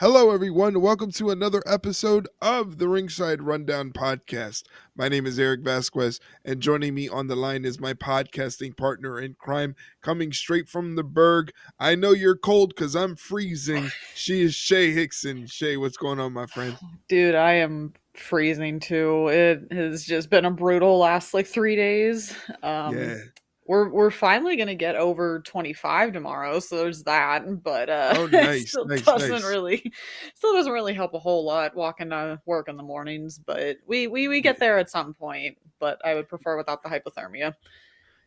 Hello, everyone. Welcome to another episode of the Ringside Rundown podcast. My name is Erik Vasquez, and joining me on the line is my podcasting partner in crime, coming straight from the Berg. I know you're cold because I'm freezing. She is Shay Hickson. Shay, what's going on, my friend? Dude, I am freezing too. It has just been a brutal last 3 days. Um, Yeah. we're finally gonna get over 25 tomorrow, so there's that. But Oh, it nice, still nice, doesn't nice. really, still doesn't really help a whole lot walking to work in the mornings. But we Yeah. get there at some point. But I would prefer without the hypothermia.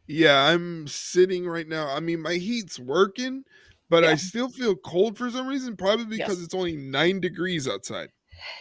Yeah, I'm sitting right now. I mean, my heat's working, but I Yeah. still feel cold for some reason, probably because Yes. it's only 9 degrees outside.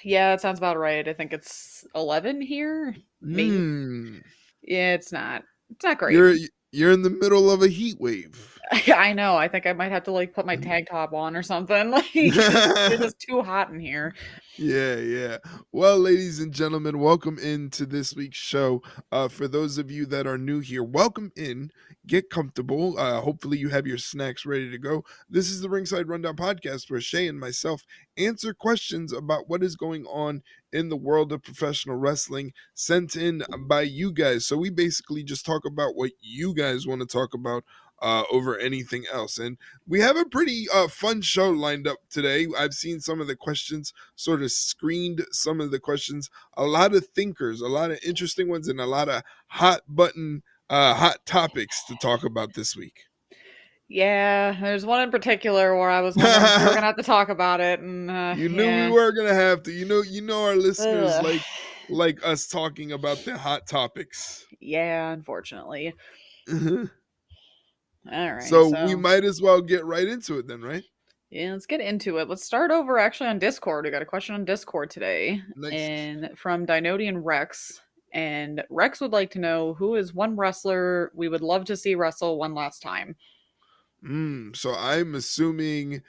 Yeah, that sounds about right. I think it's 11 here, maybe. Hmm. Yeah, it's not. It's not great. You're in the middle of a heat wave. I know. I think I might have to put my tank top on or something. It's just too hot in here. Yeah, yeah. Well, ladies and gentlemen, welcome into this week's show. For those of you that are new here, welcome in. Get comfortable. Hopefully, you have your snacks ready to go. This is the Ringside Rundown podcast where Shay and myself answer questions about what is going on in the world of professional wrestling sent in by you guys. So, we basically just talk about what you guys want to talk about. Over anything else. And we have a pretty fun show lined up today. I've seen some of the questions, sort of screened some of the questions. A lot of thinkers, a lot of interesting ones, and a lot of hot topics to talk about this week. Yeah, there's one in particular where I was wondering if we were gonna have to talk about it, and You knew we yeah. were gonna have to. You know our listeners Ugh. like us talking about the hot topics. Yeah, unfortunately. All right, So we so might as well get right into it then, right? yeah, let's get into it. Let's start over actually on Discord. We got a question on Discord today, Nice. and from Dynodian Rex. And Rex would like to know who is one wrestler we would love to see wrestle one last time. So I'm assuming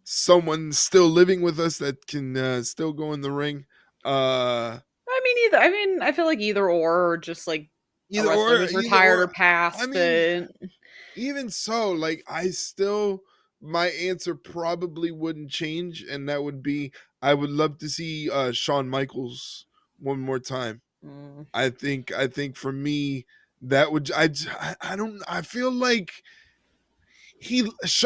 someone still living with us that can still go in the ring. Uh I mean, either. I mean, I feel like either or just a wrestler who's either retired or or I passed. mean, even so, like my answer probably wouldn't change, and that would be I would love to see Shawn Michaels one more time. Mm, I think for me that would I don't I feel like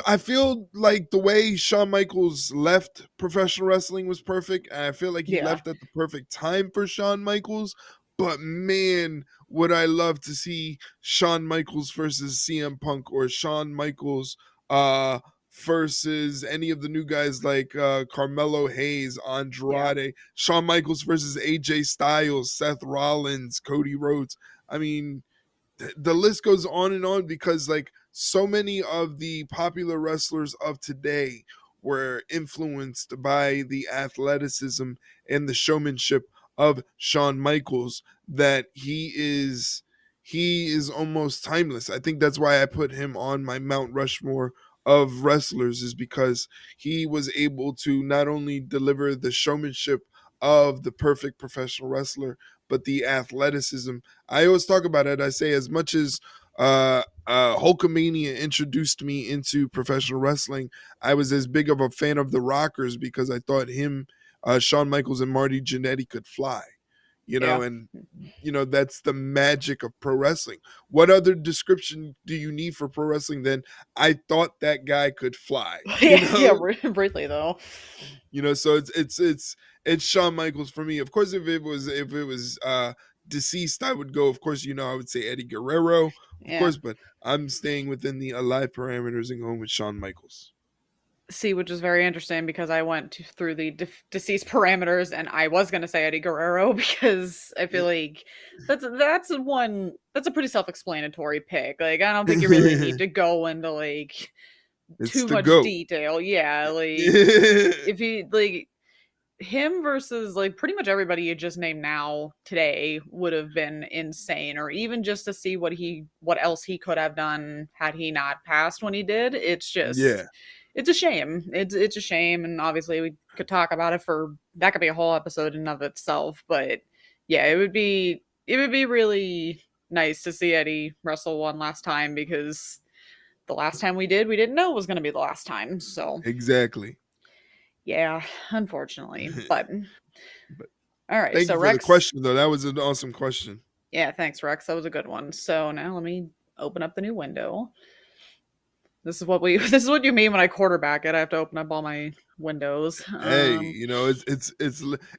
I feel like the way Shawn Michaels left professional wrestling was perfect. And I feel like he yeah, left at the perfect time for Shawn Michaels. But man, would I love to see Shawn Michaels versus CM Punk, or Shawn Michaels versus any of the new guys like Carmelo Hayes, yeah, Andrade, Shawn Michaels versus AJ Styles, Seth Rollins, Cody Rhodes. I mean, the list goes on and on, because like so many of the popular wrestlers of today were influenced by the athleticism and the showmanship of Shawn Michaels, that he is almost timeless. I think that's why I put him on my Mount Rushmore of wrestlers, is because he was able to not only deliver the showmanship of the perfect professional wrestler, but the athleticism. I always talk about it. I say, as much as Hulkamania introduced me into professional wrestling, I was as big of a fan of the Rockers, because I thought Shawn Michaels and Marty Jannetty could fly. yeah, And that's the magic of pro wrestling. What other description do you need for pro wrestling than I thought that guy could fly? yeah, yeah. Briefly though, So it's Shawn Michaels for me. Of course, if it was deceased, I would go. Of course, I would say Eddie Guerrero, of yeah. course, but I'm staying within the alive parameters and going with Shawn Michaels. See, which is very interesting because I went through the deceased parameters, and I was going to say Eddie Guerrero because I feel like that's a pretty self-explanatory pick. Like, I don't think you really need to go into It's too the much goat. detail. Yeah, if you him versus pretty much everybody you just named now today would have been insane, or even just to see what else he could have done had he not passed when he did. Yeah. It's a shame. It's a shame, and obviously we could talk about it for that could be a whole episode in of itself. But yeah, it would be really nice to see Eddie wrestle one last time, because the last time we didn't know it was going to be the last time. So Exactly. Yeah, unfortunately. But But all right, thank so you for the Rex. question, though. That was an awesome question. Yeah, thanks, Rex. That was a good one. So now let me open up the new window. This is what we. This is what you mean when I quarterback it. I have to open up all my windows. Hey,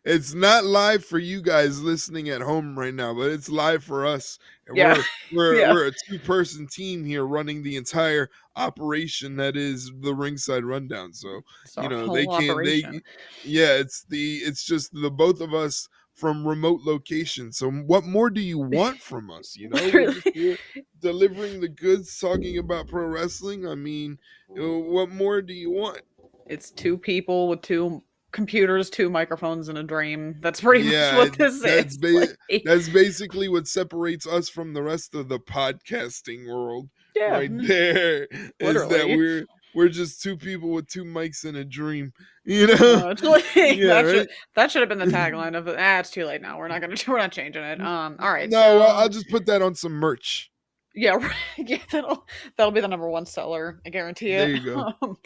it's not live for you guys listening at home right now, but it's live for us. And Yeah, yeah. we're a two-person team here running the entire operation that is the Ringside Rundown. So, It's our they whole can't operation. they yeah, it's just the both of us from remote locations. So what more do you want from us? We're just Literally, here delivering the goods, talking about pro wrestling. I mean, what more do you want? it's two people with two computers, two microphones, and a dream. That's pretty much Yeah, what this that's is. Like, that's basically what separates us from the rest of the podcasting world yeah, right there, is that literally. we're just two people with two mics and a dream, you know? It's like, Yeah, right? that should have been the tagline of it. Ah, it's too late now. We're not gonna we're not changing it. All right, No, I'll so just put that on some merch. yeah, right, yeah, that'll be the number one seller. I guarantee There it. you go.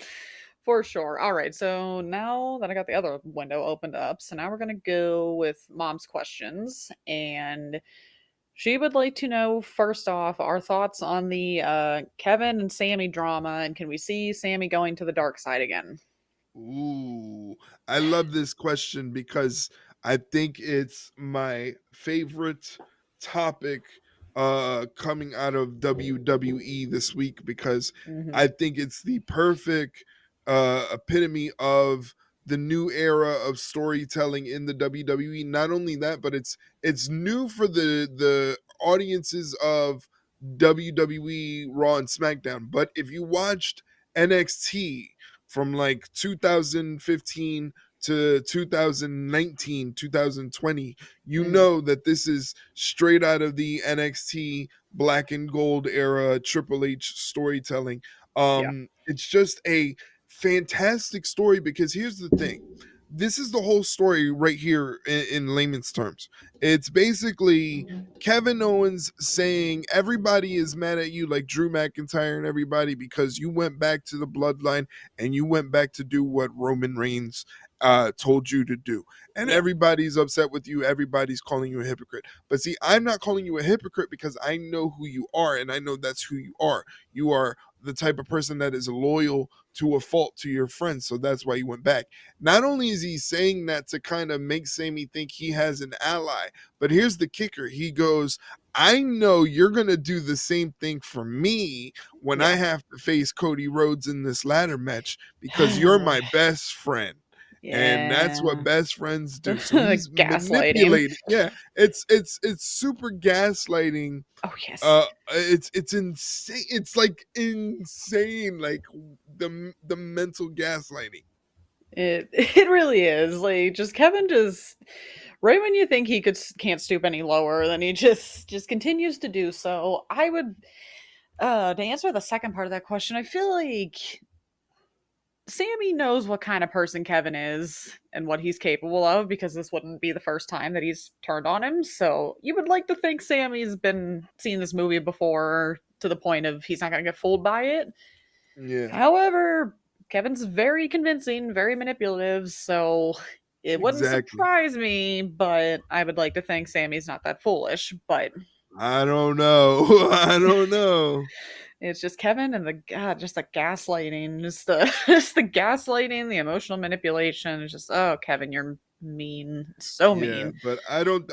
For sure. All right, so now that I got the other window opened up, so now we're gonna go with mom's questions, and she would like to know first off our thoughts on the Kevin and Sammy drama, and can we see Sammy going to the dark side again? Ooh, I love this question because I think it's my favorite topic coming out of WWE this week, because Hmm. I think it's the perfect epitome of the new era of storytelling in the WWE. Not only that, but it's new for the audiences of WWE Raw and SmackDown. But if you watched NXT from like 2015 to 2019, 2020, you Hmm. know that this is straight out of the NXT black and gold era Triple H storytelling. Yeah. It's just a fantastic story, because here's the thing. This is the whole story right here in layman's terms. It's basically Kevin Owens saying everybody is mad at you, like Drew McIntyre and everybody, because you went back to the bloodline and you went back to do what Roman Reigns told you to do. And Yeah. everybody's upset with you. Everybody's calling you a hypocrite. But see, I'm not calling you a hypocrite because I know who you are, and I know that's who you are. You are the type of person that is loyal to a fault to your friends. So that's why he went back. Not only is he saying that to kind of make Sammy think he has an ally, but here's the kicker. He goes, I know you're going to do the same thing for me when I Yeah. have to face Cody Rhodes in this ladder match, because you're my best friend. And that's what Yeah. best friends do. So he's Gaslighting. manipulating. Yeah, it's super gaslighting. Oh yes. It's insane. It's like insane, like the mental gaslighting. It really is. Like just Kevin just right when you think he can't stoop any lower, then he just continues to do so. I would to answer the second part of that question, I feel like Sammy knows what kind of person Kevin is and what he's capable of, because this wouldn't be the first time that he's turned on him. So you would like to think Sammy's been seen this movie before to the point of he's not going to get fooled by it. Yeah, However, Kevin's very convincing, very manipulative, so it wouldn't exactly. surprise me, but I would like to think Sammy's not that foolish. But I don't know. I don't know. it's just Kevin and the God, just the gaslighting, just the just the gaslighting, the emotional manipulation. It's just oh, Kevin, you're mean, so Yeah, mean. but I don't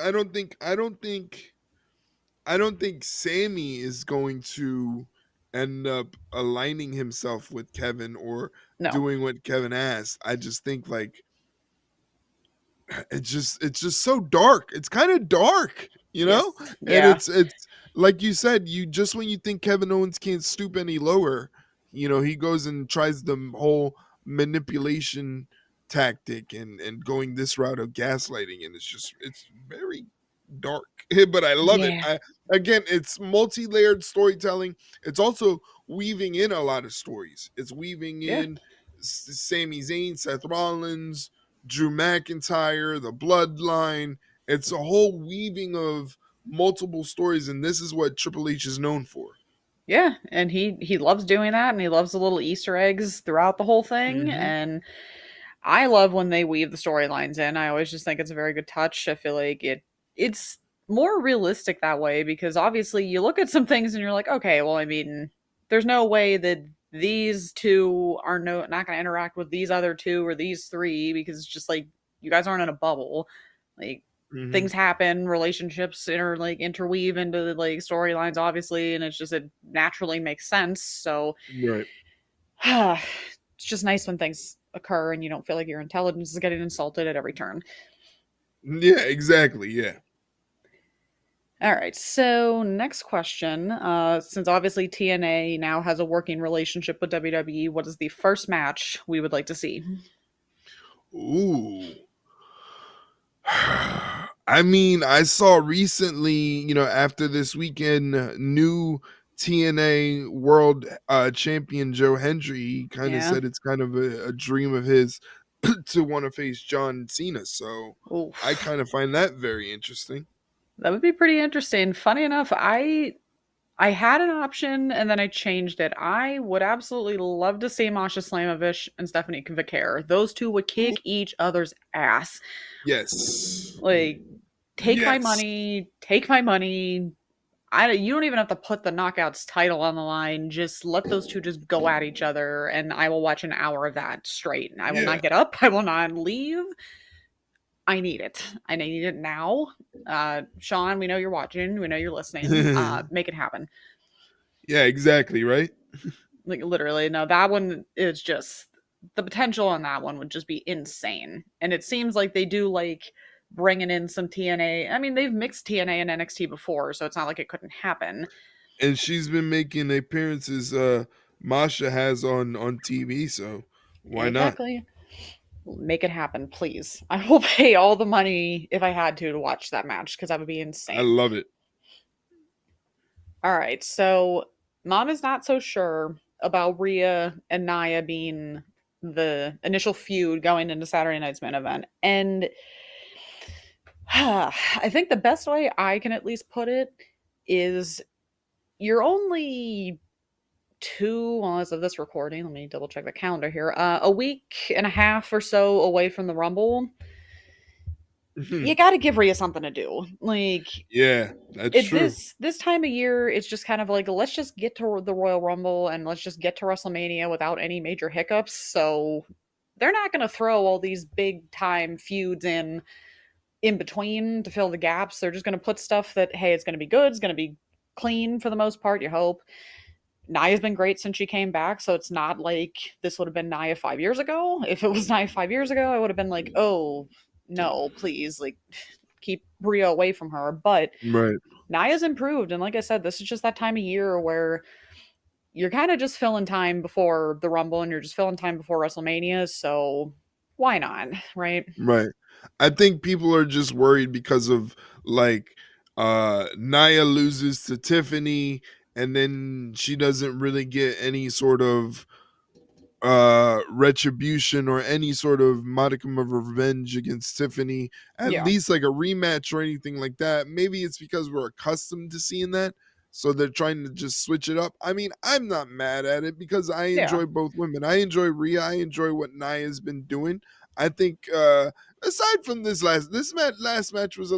think Sammy is going to end up aligning himself with Kevin or No, doing what Kevin asked. I just think like it's just so dark. It's kind of dark, you know? yes, And yeah, it's like you said, you just when you think Kevin Owens can't stoop any lower, he goes and tries the whole manipulation tactic and going this route of gaslighting, and it's very dark. But I love it. yeah, Again, it's multi-layered storytelling. It's also weaving in a lot of stories. It's weaving yeah, in Sami Zayn, Seth Rollins, Drew McIntyre, the Bloodline. It's a whole weaving of multiple stories, and this is what Triple H is known for. yeah. And he loves doing that, and he loves the little Easter eggs throughout the whole thing, Mm-hmm. and I love when they weave the storylines in. I always just think it's a very good touch. I feel like it's more realistic that way because obviously you look at some things and you're like, okay, well, I mean, there's no way that these two are not going to interact with these other two or these three because it's just like you guys aren't in a bubble. Like Hmm. things happen, relationships interweave into like storylines, obviously, and it naturally makes sense. So Right. it's just nice when things occur and you don't feel like your intelligence is getting insulted at every turn. Yeah, exactly. Yeah. All right, so next question. Since obviously TNA now has a working relationship with WWE, what is the first match we would like to see? Ooh. I mean, I saw recently, after this weekend, new TNA World Champion Joe Hendry, he kind of Yeah. said it's kind of a dream of his to want to face John Cena. So I Oof. kind of find that very interesting. That would be pretty interesting. Funny enough, I had an option and then I changed it. I would absolutely love to see Masha Slamovich and Stephanie Vicaire. Those two would Ooh, kick each other's ass. yes. Like, take my Yes. money, take my money. You don't even have to put the knockouts title on the line. Just let those two just go at each other, and I will watch an hour of that straight. I will Yeah. not get up. I will not leave. I need it. I need it now. Sean, we know you're watching. We know you're listening. Make it happen. Yeah, exactly, right? Like literally, no, that one is just the potential on that one would just be insane. And it seems like they do like bringing in some TNA. I mean, they've mixed TNA and NXT before, so it's not like it couldn't happen. And she's been making appearances Masha has on TV, so why not? Exactly. Make it happen, please. I will pay all the money if I had to watch that match because that would be I insane. love it. All right, so mom is not so sure about Rhea and Nia being the initial feud going into Saturday night's main event. And I think the best way I can at least put it is you're only two, well, as of this recording, let me double check the calendar here, a week and a half or so away from the Rumble. You got to give Rhea something to do. Like, Yeah, that's it true. this time of year, it's just kind of like let's just get to the Royal Rumble and let's just get to WrestleMania without any major hiccups. So they're not going to throw all these big time feuds in between to fill the gaps. They're just going to put stuff that hey, it's going to be good, it's going to be clean for the most part. You hope. Nia's been great since she came back, so it's not like this would have been Nia 5 years ago. If it was Nia 5 years ago, I would have been like, oh no, please, like keep Bria away from her. But Right, Nia's improved, and like I said, this is just that time of year where you're kind of just filling time before the Rumble, and you're just filling time before WrestleMania. So why not, right? right. I think people are just worried because of like Nia loses to Tiffany and then she doesn't really get any sort of retribution or any sort of modicum of revenge against Tiffany, at Yeah, least like a rematch or anything like that. Maybe it's because we're accustomed to seeing that. So they're trying to just switch it up. I mean, I'm not mad at it because I yeah, enjoy both women. I enjoy Rhea. I enjoy what Nia's been doing. I think aside from last match was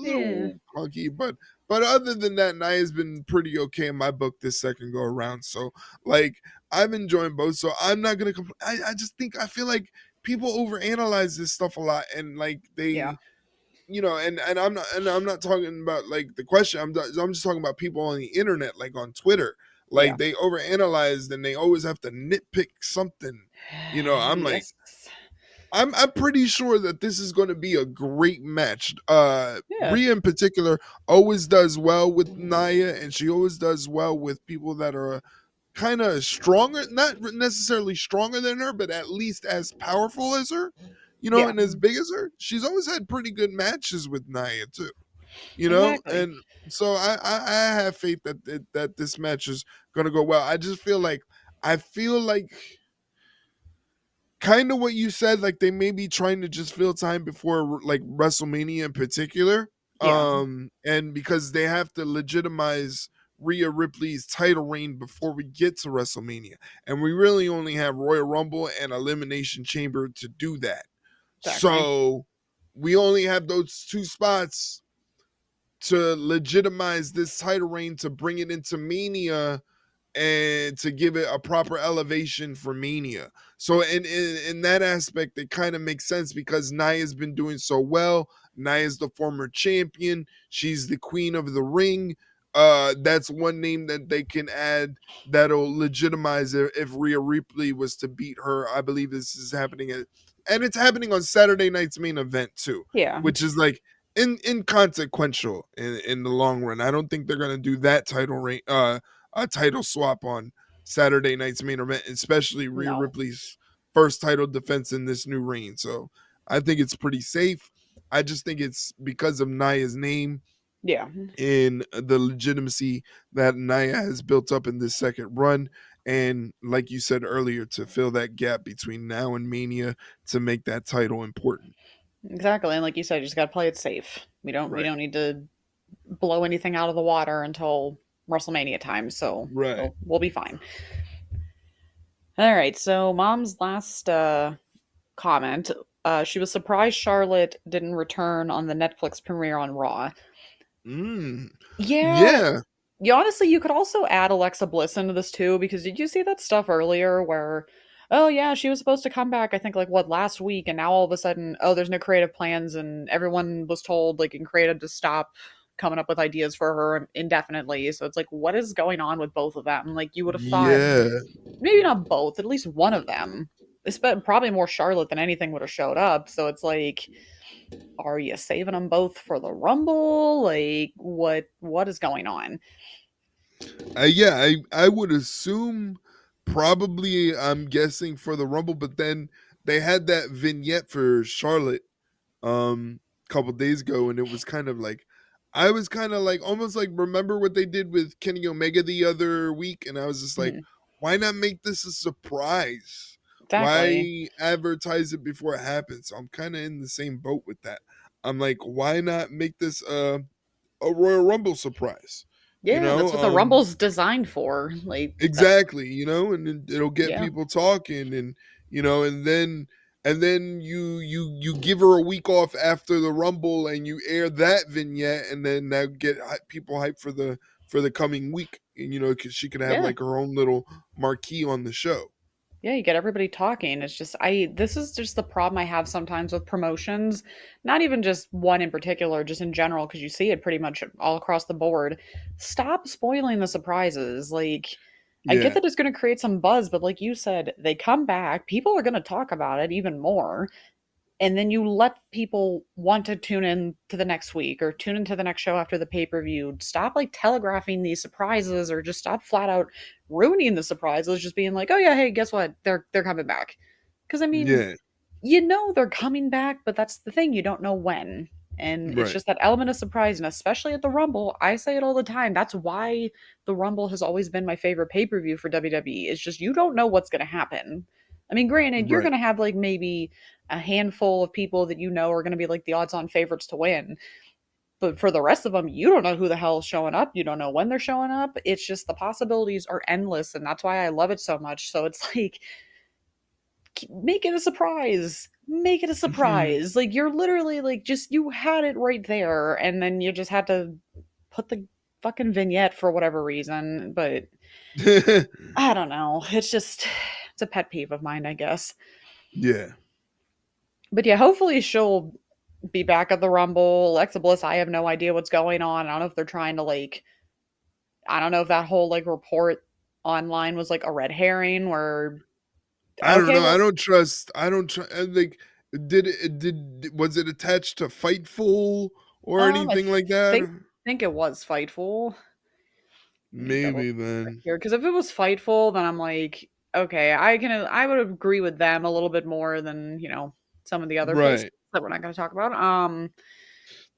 yeah, little clunky, but other than that, Nia's been pretty okay in my book this second go around. So like I'm enjoying both, so I'm not gonna complain. I just think I feel like people overanalyze this stuff a lot, and like yeah, they, and I'm not talking about like the question. I'm just talking about people on the internet, like on Twitter, yeah. like they overanalyze and they always have to nitpick something. I'm like, Yes, I'm pretty sure that this is going to be a great match. yeah, Rhea in particular always does well with Nia, and she always does well with people that are kind of stronger, not necessarily stronger than her, but at least as powerful as her, yeah, and as big as her. She's always had pretty good matches with Nia too, exactly. and so I have faith that this match is gonna go well. I feel like kind of what you said, like they may be trying to just fill time before like WrestleMania in particular. Yeah, And because they have to legitimize Rhea Ripley's title reign before we get to WrestleMania. And we really only have Royal Rumble and Elimination Chamber to do that. Exactly. So we only have those two spots to legitimize this title reign to bring it into Mania and to give it a proper elevation for Mania. So in that aspect, it kind of makes sense because Nia's been doing so well. Nia's the former champion. She's the queen of the ring. That's one name that they can add that'll legitimize it if Rhea Ripley was to beat her. I believe this is happening and it's happening on Saturday night's main event too, Yeah. which is like inconsequential in the long run. I don't think they're gonna do that title reign a title swap on Saturday night's main event, especially Rhea No. Ripley's first title defense in this new reign. So I think it's pretty safe. I just think it's because of Nia's name Yeah. and the legitimacy that Nia has built up in this second run. And like you said earlier, to fill that gap between now and Mania to make that title important. Exactly. And like you said, you just got to play it safe. We Right. don't need to blow anything out of the water until WrestleMania time, so Right. we'll be fine. All right. So mom's last comment, she was surprised Charlotte didn't return on the Netflix premiere on Raw. Mm. Yeah, Yeah. yeah, honestly, you could also add Alexa Bliss into this too, because did you see that stuff earlier where, oh yeah, she was supposed to come back, I think like what, last week, and now all of a sudden, oh, there's no creative plans, and everyone was told like in creative to stop coming up with ideas for her indefinitely. So it's like, what is going on with both of them? Like you would have thought Yeah. maybe not both, at least one of them. It's probably more Charlotte than anything would have showed up. So it's like, are you saving them both for the Rumble? Like, what is going on? Yeah, I would assume probably I'm guessing for the Rumble, but then they had that vignette for Charlotte a couple days ago, and it was kind of like I was kind of like almost like remember what they did with Kenny Omega the other week, and I was just like, Mhm. why not make this a surprise? Exactly. Why advertise it before it happens? So I'm kind of in the same boat with that. I'm like, why not make this a Royal Rumble surprise? You Yeah, know, that's what the Rumble's designed for. Like that's exactly, and then it'll get yeah. people talking, and and then you give her a week off after the Rumble, and you air that vignette, and then that get people hyped for the coming week, and because she could have Yeah. like her own little marquee on the show. Yeah, you get everybody talking. It's just I this is just the problem I have sometimes with promotions. Not even just one in particular, just in general, because you see it pretty much all across the board. Stop spoiling the surprises. Like I get Yeah, that it's going to create some buzz, but like you said, they come back, people are going to talk about it even more. And then you let people want to tune in to the next week or tune into the next show after the pay-per-view. Stop like telegraphing these surprises or just stop flat out ruining the surprises, just being like, oh yeah, hey, guess what, they're coming back. Because I mean, yeah, you know they're coming back, but that's the thing, you don't know when. And it's right, just that element of surprise, and especially at the Rumble, I say it all the time, that's why the Rumble has always been my favorite pay-per-view for WWE. It's just you don't know what's going to happen. I mean, granted, you're right, going to have like maybe a handful of people that you know are going to be like the odds on favorites to win. But for the rest of them, you don't know who the hell is showing up. You don't know when they're showing up. It's just the possibilities are endless. And that's why I love it so much. So it's like, make it a surprise. Make it a surprise. Like, you're literally like, just, you had it right there. And then you just had to put the fucking vignette for whatever reason. But I don't know. It's just, it's a pet peeve of mine, I guess. yeah. But yeah, hopefully she'll be back at the Rumble. Alexa Bliss, I have no idea what's going on. I don't know if they're trying to like, I don't know if that whole like report online was like a red herring where, I don't okay, know. I well, don't trust. I don't trust. Like, did was it attached to Fightful or I anything like that? think think it was Fightful. Let me double Maybe check then. here because if it was Fightful, then I'm like, okay, I would agree with them a little bit more than some of the other places Right. that we're not going to talk about.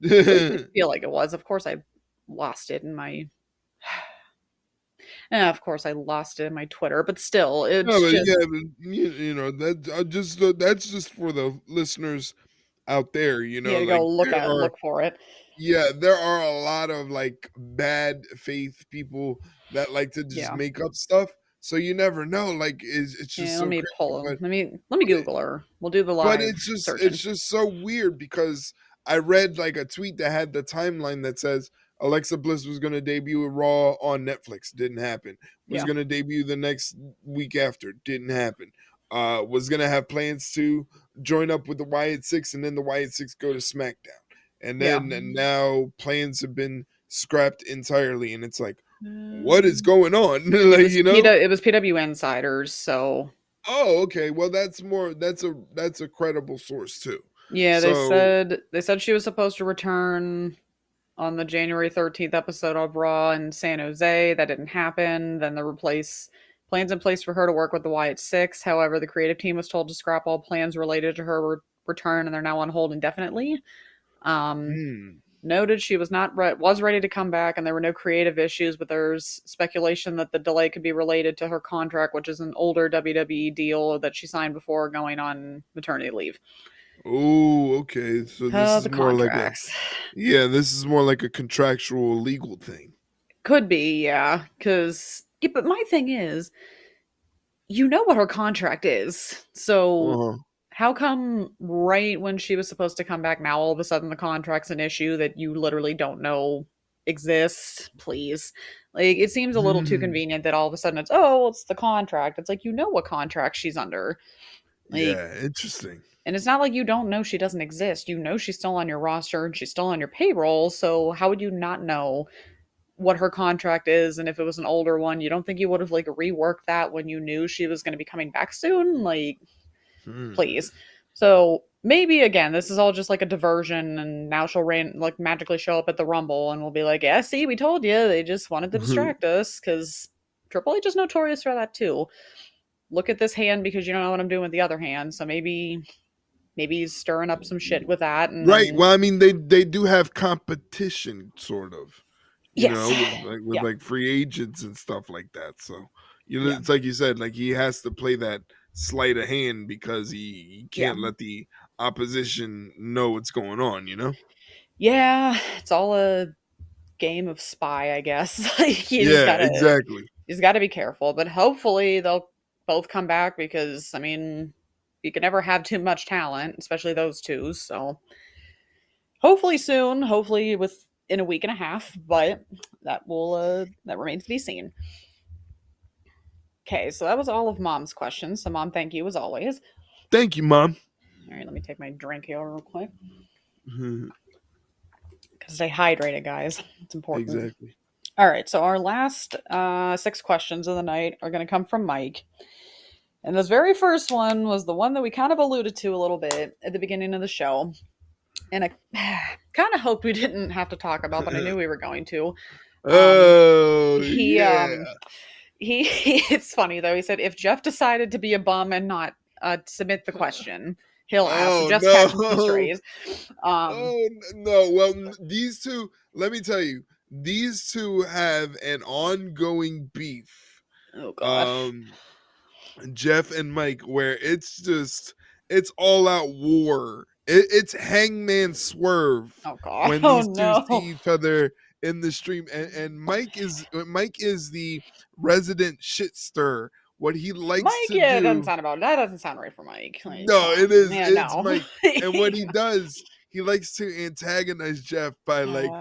But it did feel like it was. Of course, I lost it in my of course, I lost it in my Twitter, but still, No, it's but just yeah, but that that's just for the listeners out there. yeah, to go Like there are look for it. Yeah, there are a lot of like bad faith people that like to just Yeah. make up stuff. So you never know. Like, it's just Yeah, let so me crazy. pull them. Let me Google her. We'll do the But live it's searching. just so weird because I read like a tweet that had the timeline that says Alexa Bliss was going to debut Raw on Netflix, didn't happen. Was Yeah. going to debut the next week after, didn't happen. Was going to have plans to join up with the Wyatt Six, and then the Wyatt Six go to SmackDown, and Yeah. then and now plans have been scrapped entirely, and it's like, what is Um, going on? it Like, was you know? It was PW Insiders, so Oh, okay. Well, that's more. That's a credible source too. yeah, So, they said she was supposed to return on the January 13th episode of Raw in San Jose. That didn't happen. Then there were plans in place for her to work with the Wyatt Six. However, the creative team was told to scrap all plans related to her return, and they're now on hold indefinitely. Um, hmm. Noted she was ready to come back, and there were no creative issues, but there's speculation that the delay could be related to her contract, which is an older WWE deal that she signed before going on maternity leave. Oh, okay. So this is The more like a, contracts. yeah, this is more like a contractual legal thing. Could be, yeah. Because, yeah, but my thing is, you know what her contract is. So Uh-huh. how come right when she was supposed to come back now all of a sudden the contract's an issue that you literally don't know exists? Please. Like it seems a little too Hmm. convenient that all of a sudden it's oh, well, it's the contract. It's like you know what contract she's under. Like Yeah, interesting. and it's not like you don't know she doesn't exist. You know she's still on your roster and she's still on your payroll, so how would you not know what her contract is? And if it was an older one, you don't think you would have like reworked that when you knew she was going to be coming back soon? Like Hmm. please. So maybe again, this is all just like a diversion, and now she'll like magically show up at the Rumble, and we'll be like, "Yeah, see, we told you. They just wanted to distract us." Because Triple H is notorious for that too. Look at this hand because you don't know what I'm doing with the other hand. So maybe he's stirring up some shit with that, and Right. then Well, I mean, they do have competition, sort of, yes, with yeah, like free agents and stuff like that. So, yeah, it's like you said, like he has to play that sleight of hand because he yeah, can't let the opposition know what's going on. yeah. It's all a game of spy, I guess. Like Yeah, exactly. you just gotta be careful. But hopefully they'll both come back because I mean you can never have too much talent, especially those two. So hopefully soon, hopefully within a week and a half, but that remains to be seen. Okay, so that was all of mom's questions. So mom, thank you as always. Thank you, mom. All right, let me take my drink here real quick Mhm. because stay hydrated, guys. It's important. Exactly. All right, so our last six questions of the night are going to come from Mike. And this very first one was the one that we kind of alluded to a little bit at the beginning of the show. And I kind of hoped we didn't have to talk about, but I knew we were going to. Um, Oh, he, yeah. um, it's funny though. He said if Jeff decided to be a bum and not submit the question, he'll ask. So Oh, Jeff's catching some no. strays. Um, Oh, no. Well, these two, let me tell you, these two have an ongoing beef. oh God. Um, Jeff and Mike, where it's all out war. It's hangman swerve Oh God. when Oh these two see no. each other in the stream, and Mike is the resident shit stir. What he likes Mike, to yeah, it doesn't do, sound about that doesn't sound right for Mike. Like, come no, on. Yeah, it's no. Mike, and what he does, he likes to antagonize Jeff by like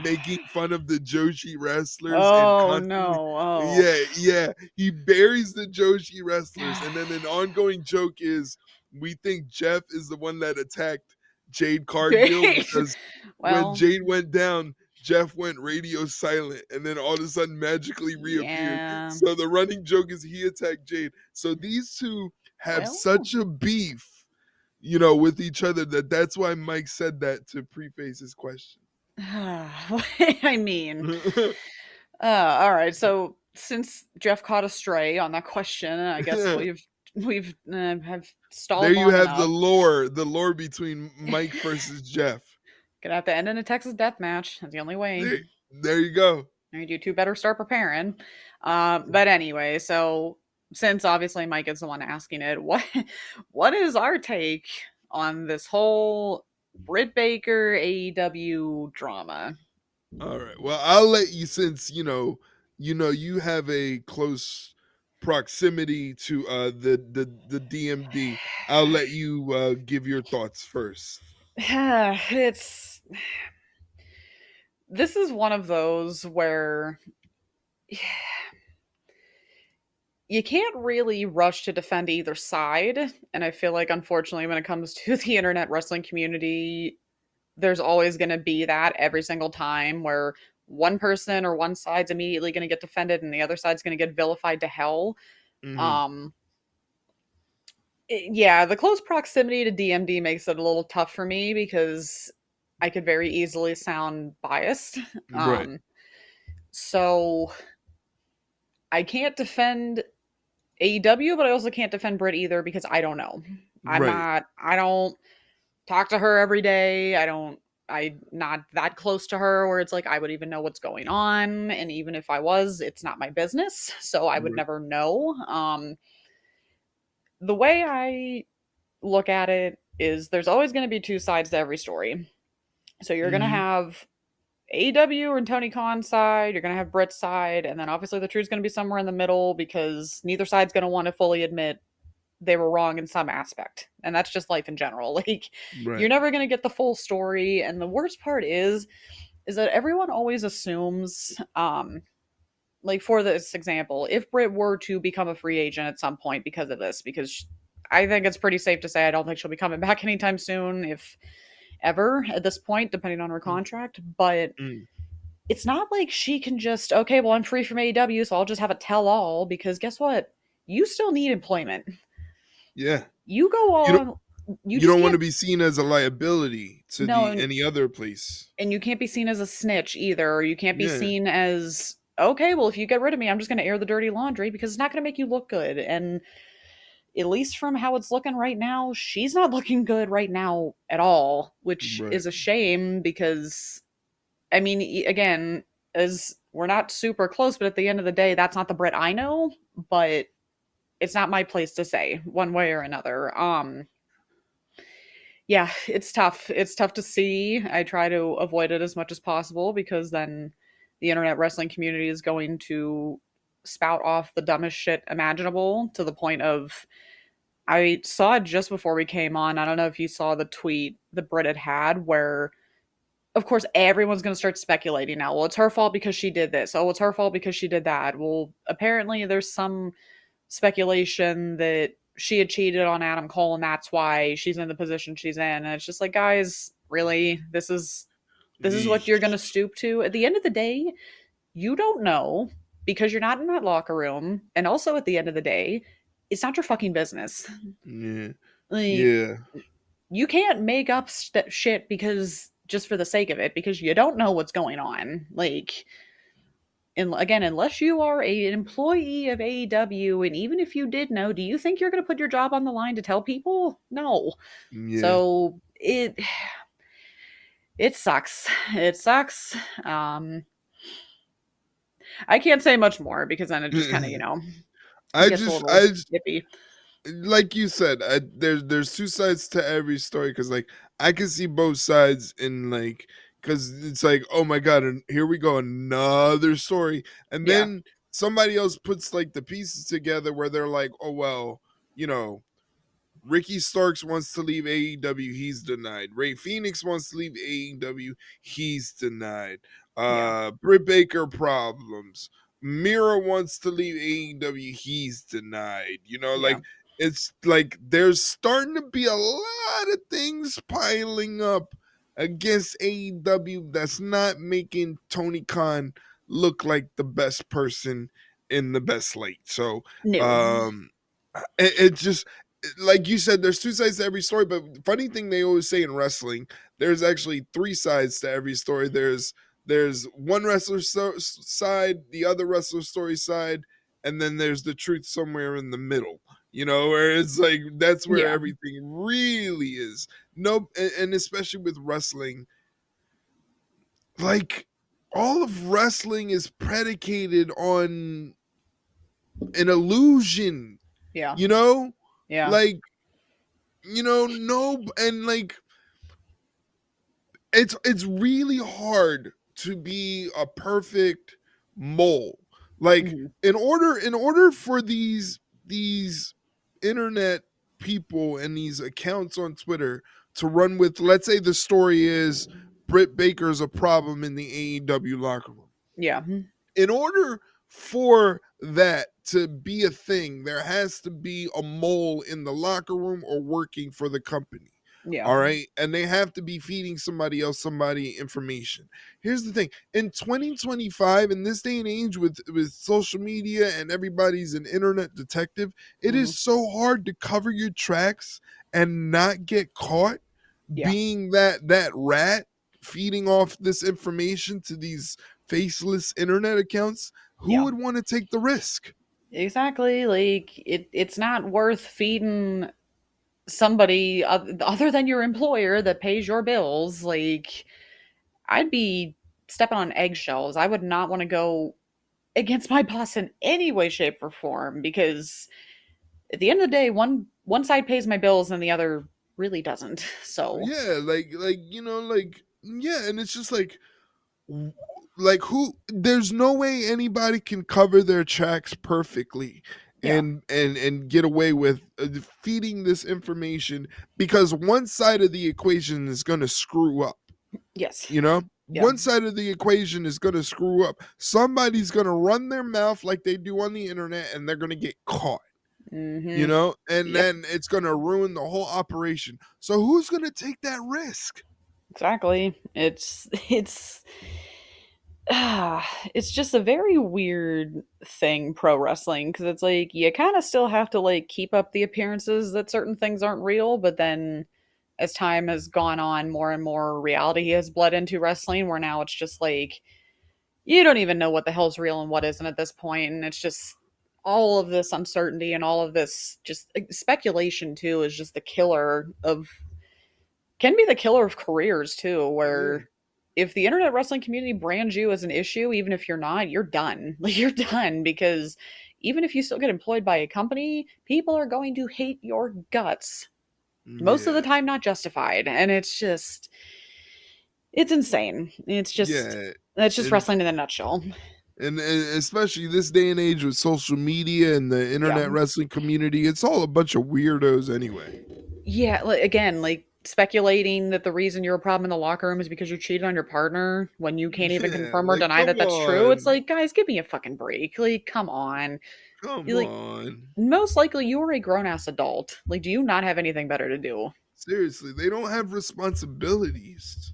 making fun of the Joshi wrestlers and Oh constantly, no. yeah, he buries the Joshi wrestlers, Oh. and then an ongoing joke is we think Jeff is the one that attacked Jade Cargill because when Well, Jade went down, Jeff went radio silent and then all of a sudden magically reappeared. yeah. So the running joke is he attacked Jade. So these two have Well, such a beef, with each other that's why Mike said that to preface his question. I mean, all right. So since Jeff caught a stray on that question, I guess we've have There stalled you long have enough. the lore between Mike versus Jeff. Gonna have to end in a Texas death match. That's the only way. There, there you go. You two better start preparing. But anyway, so since obviously Mike is the one asking it, what is our take on this whole Britt Baker AEW drama. All right. Well, I'll let you, since you have a close proximity to the DMD. I'll let you give your thoughts first. It's this is one of those where you can't really rush to defend either side. And I feel like, unfortunately, when it comes to the internet wrestling community, there's always going to be that every single time where one person or one side's immediately going to get defended and the other side's going to get vilified to hell. Hmm. Um, yeah, the close proximity to DMD makes it a little tough for me because I could very easily sound biased. Right. Um, so I can't defend AEW, but I also can't defend Britt either because I don't know. Right. I don't talk to her every day. I'm not that close to her where it's like I would even know what's going on. And even if I was, it's not my business. So I would Right. never know. The way I look at it is there's always going to be two sides to every story. So you're going to Hmm. have AEW or Tony Khan's side, you're going to have Britt's side, and then obviously the truth's going to be somewhere in the middle because neither side's going to want to fully admit they were wrong in some aspect. And that's just life in general. Like you're Right. never going to get the full story, and the worst part is that everyone always assumes like for this example, if Britt were to become a free agent at some point because of this, because I think it's pretty safe to say I don't think she'll be coming back anytime soon, if ever at this point, depending on her contract. But Mm. it's not like she can just, okay, well, I'm free from AEW, so I'll just have a tell all, because guess what? You still need employment. Yeah. You go You don't on, you you just don't want to can't, be seen as a liability to no, the any other place. and you can't be seen as a snitch either. Or you can't be Yeah. seen as, okay, well, if you get rid of me, I'm just going to air the dirty laundry because it's not going to make you look good. And at least from how it's looking right now, she's not looking good right now at all, which Right. is a shame because, I mean, again, as we're not super close, but at the end of the day, that's not the Brit I know, but it's not my place to say one way or another. Yeah, it's tough. It's tough to see. I try to avoid it as much as possible because then the internet wrestling community is going to spout off the dumbest shit imaginable to the point of I saw it just before we came on. I don't know if you saw the tweet that Britt had where of course everyone's going to start speculating now. Well, it's her fault because she did this. Oh, it's her fault because she did that. Well, apparently there's some speculation that she had cheated on Adam Cole and that's why she's in the position she's in. And it's just like, guys, really, this is what you're going to Yeesh. stoop to? At the end of the day, you don't know because you're not in that locker room. And also at the end of the day, it's not your fucking business. Yeah. Like, Yeah. you can't make up shit because just for the sake of it because you don't know what's going on. Like, and again, unless you are an employee of AEW, and even if you did know, do you think you're going to put your job on the line to tell people? No. Yeah. So it sucks. It sucks. I can't say much more because then it just kind of I gets a just little I iffy. like you said, there's two sides to every story, because like I can see both sides in, like, because it's like, oh my god, and here we go, another story, and Yeah, then somebody else puts like the pieces together where they're like, oh well, you know, Ricky Starks wants to leave AEW, he's denied. Ray Phoenix wants to leave AEW, he's denied. yeah, Britt Baker problems. Mira wants to leave AEW, he's denied. yeah, Like, it's like there's starting to be a lot of things piling up against AEW that's not making Tony Khan look like the best person in the best light. So, no, um, it just, like you said, there's two sides to every story. But the funny thing they always say in wrestling, there's actually three sides to every story. There's one wrestler's side, the other wrestler's story side, and then there's the truth somewhere in the middle. Where it's like that's where yeah, everything really is. No, and especially with wrestling, like all of wrestling is predicated on an illusion. yeah, You know, yeah, like no, and like it's really hard to be a perfect mole. Like Mhm. in order for these internet people and these accounts on Twitter to run with, let's say the story is Britt Baker's a problem in the AEW locker room. Yeah. In order for that to be a thing, there has to be a mole in the locker room or working for the company. Yeah. All right. And they have to be feeding somebody else, somebody information. Here's the thing, in 2025, in this day and age with social media and everybody's an internet detective, it Mhm. is so hard to cover your tracks and not get caught Yeah. being that rat feeding off this information to these faceless internet accounts. Who Yeah. would want to take the risk? Exactly. Like it's not worth feeding somebody other than your employer that pays your bills. Like I'd be stepping on eggshells. I would not want to go against my boss in any way, shape, or form because at the end of the day, one side pays my bills and the other really doesn't. So Yeah, like yeah, and it's just like who, there's no way anybody can cover their tracks perfectly yeah, and get away with feeding this information, because one side of the equation is going to screw up. yes, You know, yeah, one side of the equation is going to screw up. Somebody's going to run their mouth like they do on the internet and they're going to get caught, mm-hmm, and yep, then it's going to ruin the whole operation. So who's going to take that risk? exactly. It's just a very weird thing, pro wrestling, because it's like you kind of still have to like keep up the appearances that certain things aren't real, but then as time has gone on, more and more reality has bled into wrestling, where now it's just like you don't even know what the hell's real and what isn't at this point, and it's just all of this uncertainty and all of this just speculation too is just the killer of can be the killer of careers too, Yeah. where if the internet wrestling community brands you as an issue, even if you're not, you're done. Like you're done because even if you still get employed by a company, people are going to hate your guts. Most of the Yeah. time not justified. And it's insane. Yeah. It's just And wrestling in a nutshell. and especially this day and age with social media and the Yeah. internet wrestling community, it's all a bunch of weirdos anyway. Yeah, like, again, like speculating that the reason you're a problem in the locker room is because you cheated on your partner when you can't even Yeah, confirm or like deny that come that's true. It's on. like, guys, give me a fucking break. Like, come on. Come Like, on. most likely you are a grown ass adult. Like, do you not have anything better to do? Seriously, they don't have responsibilities.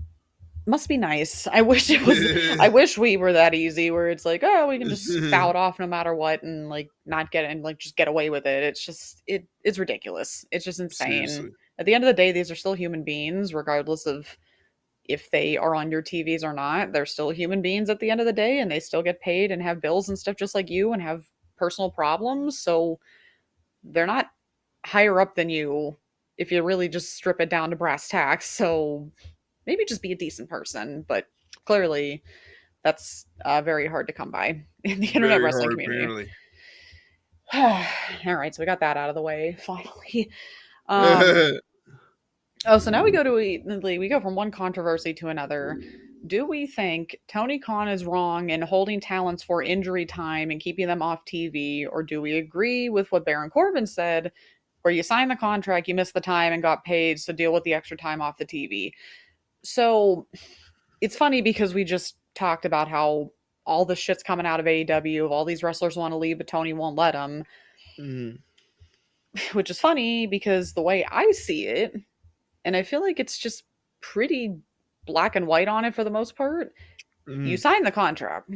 Must be nice. I wish it was. I wish we were that easy, where it's like, oh, we can just spout off no matter what, and like not get and like just get away with it. It's just it's ridiculous. It's just insane. Seriously. At the end of the day, these are still human beings, regardless of if they are on your TVs or not. They're still human beings at the end of the day, and they still get paid and have bills and stuff just like you, and have personal problems. So they're not higher up than you if you really just strip it down to brass tacks. So maybe just be a decent person, but clearly that's very hard to come by in the internet Very wrestling hard community. apparently. All right, so we got that out of the way finally. Um, oh, so now we go from one controversy to another. Do we think Tony Khan is wrong in holding talents for injury time and keeping them off TV, or do we agree with what Baron Corbin said, where you sign the contract, you missed the time and got paid, so deal with the extra time off the TV? So it's funny because we just talked about how all the shit's coming out of AEW, of all these wrestlers want to leave, but Tony won't let them, Mhm, which is funny because the way I see it, and I feel like it's just pretty black and white on it for the most part. You mhm. sign the contract.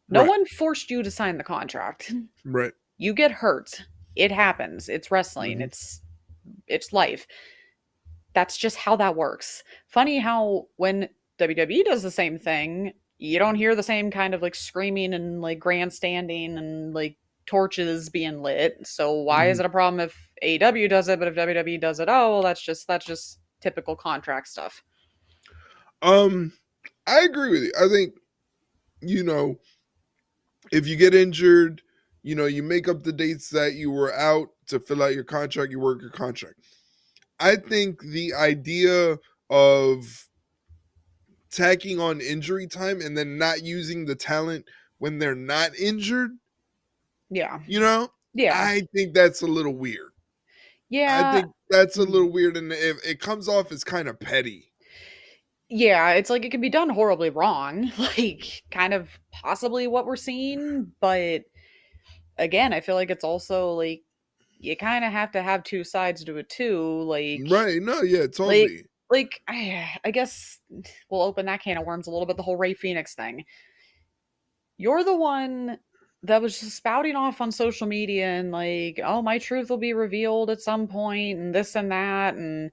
No Right, one forced you to sign the contract. right. You get hurt. It happens. It's wrestling. Mhm, It's life. That's just how that works. Funny how when WWE does the same thing, you don't hear the same kind of like screaming and like grandstanding and like torches being lit. So why is mhm. it a problem if AEW does it, but if WWE does it, oh well, that's just typical contract stuff. Um, I agree with you. I think, you know, if you get injured, you make up the dates that you were out to fill out your contract, you work your contract. I think the idea of tacking on injury time and then not using the talent when they're not injured, Yeah. you know, Yeah. I think that's a little weird. I Yeah. think that's a Mm. little weird, and it comes off as kind of petty. Yeah, it's like it can be done horribly wrong, like kind of possibly what we're seeing, but again, I feel like it's also like you kind of have to have two sides to it too, Right? No, yeah, like totally. I guess we'll open that can of worms a little bit, the whole Ray Phoenix thing. You're the one that was just spouting off on social media and like, "Oh, my truth will be revealed at some point," and this and that, and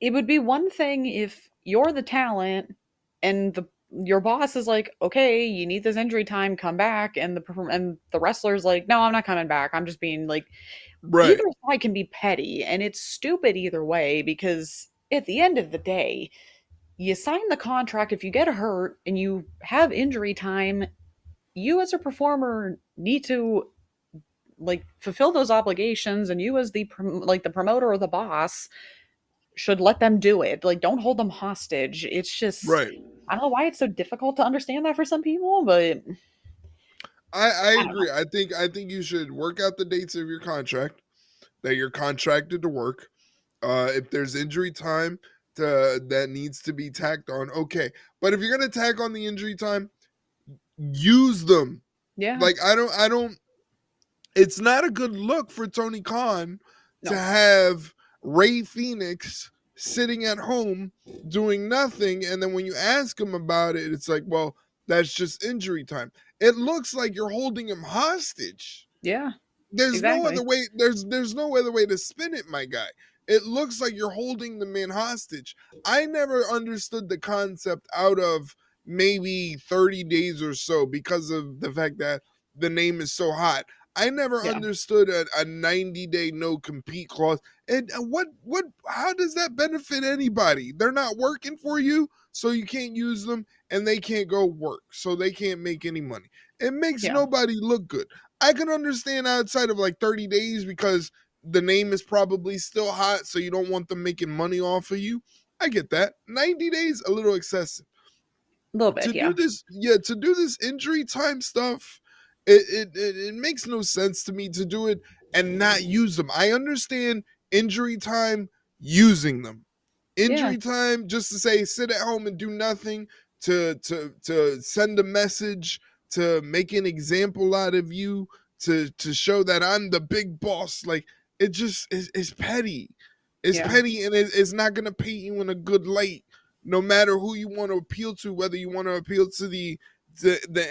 it would be one thing if you're the talent and the your boss is like, "Okay, you need this injury time, come back," and the wrestler's like, "No, I'm not coming back. I'm just being like." Either Right, side can be petty, and it's stupid either way because at the end of the day, you sign the contract. If you get hurt and you have injury time, you as a performer need to like fulfill those obligations, and you as the promoter or the boss should let them do it. Like, don't hold them hostage. It's just, right. I don't know why it's so difficult to understand that for some people, but I I don't know. agree. I think you should work out the dates of your contract that you're contracted to work. If there's injury time that needs to be tacked on, okay. But if you're gonna tack on the injury time, use them. Yeah, Like I don't. It's not a good look for Tony Khan to no, have Ray Phoenix sitting at home doing nothing, and then when you ask him about it, it's like, well, that's just injury time. It looks like you're holding him hostage. yeah, There's no other exactly. way. There's no other way to spin it, my guy. It looks like you're holding the man hostage. I never understood the concept out of maybe 30 days or so because of the fact that the name is so hot. I never Yeah, understood a 90-day no compete clause. And what how does that benefit anybody? They're not working for you, so you can't use them, and they can't go work, so they can't make any money. It makes yeah, nobody look good. I can understand outside of like 30 days because the name is probably still hot, so you don't want them making money off of you. I get that. 90 days, a little excessive. a little To bit. do Yeah, this, yeah, to do this injury time stuff, it makes no sense to me to do it and not use them. I understand injury time using them. yeah, Injury time just to say sit at home and do nothing, to send a message, to make an example out of you, to show that I'm the big boss. Like it just is petty. It's yeah, petty, and it's not gonna paint you in a good light. No matter who you want to appeal to, whether you want to appeal to the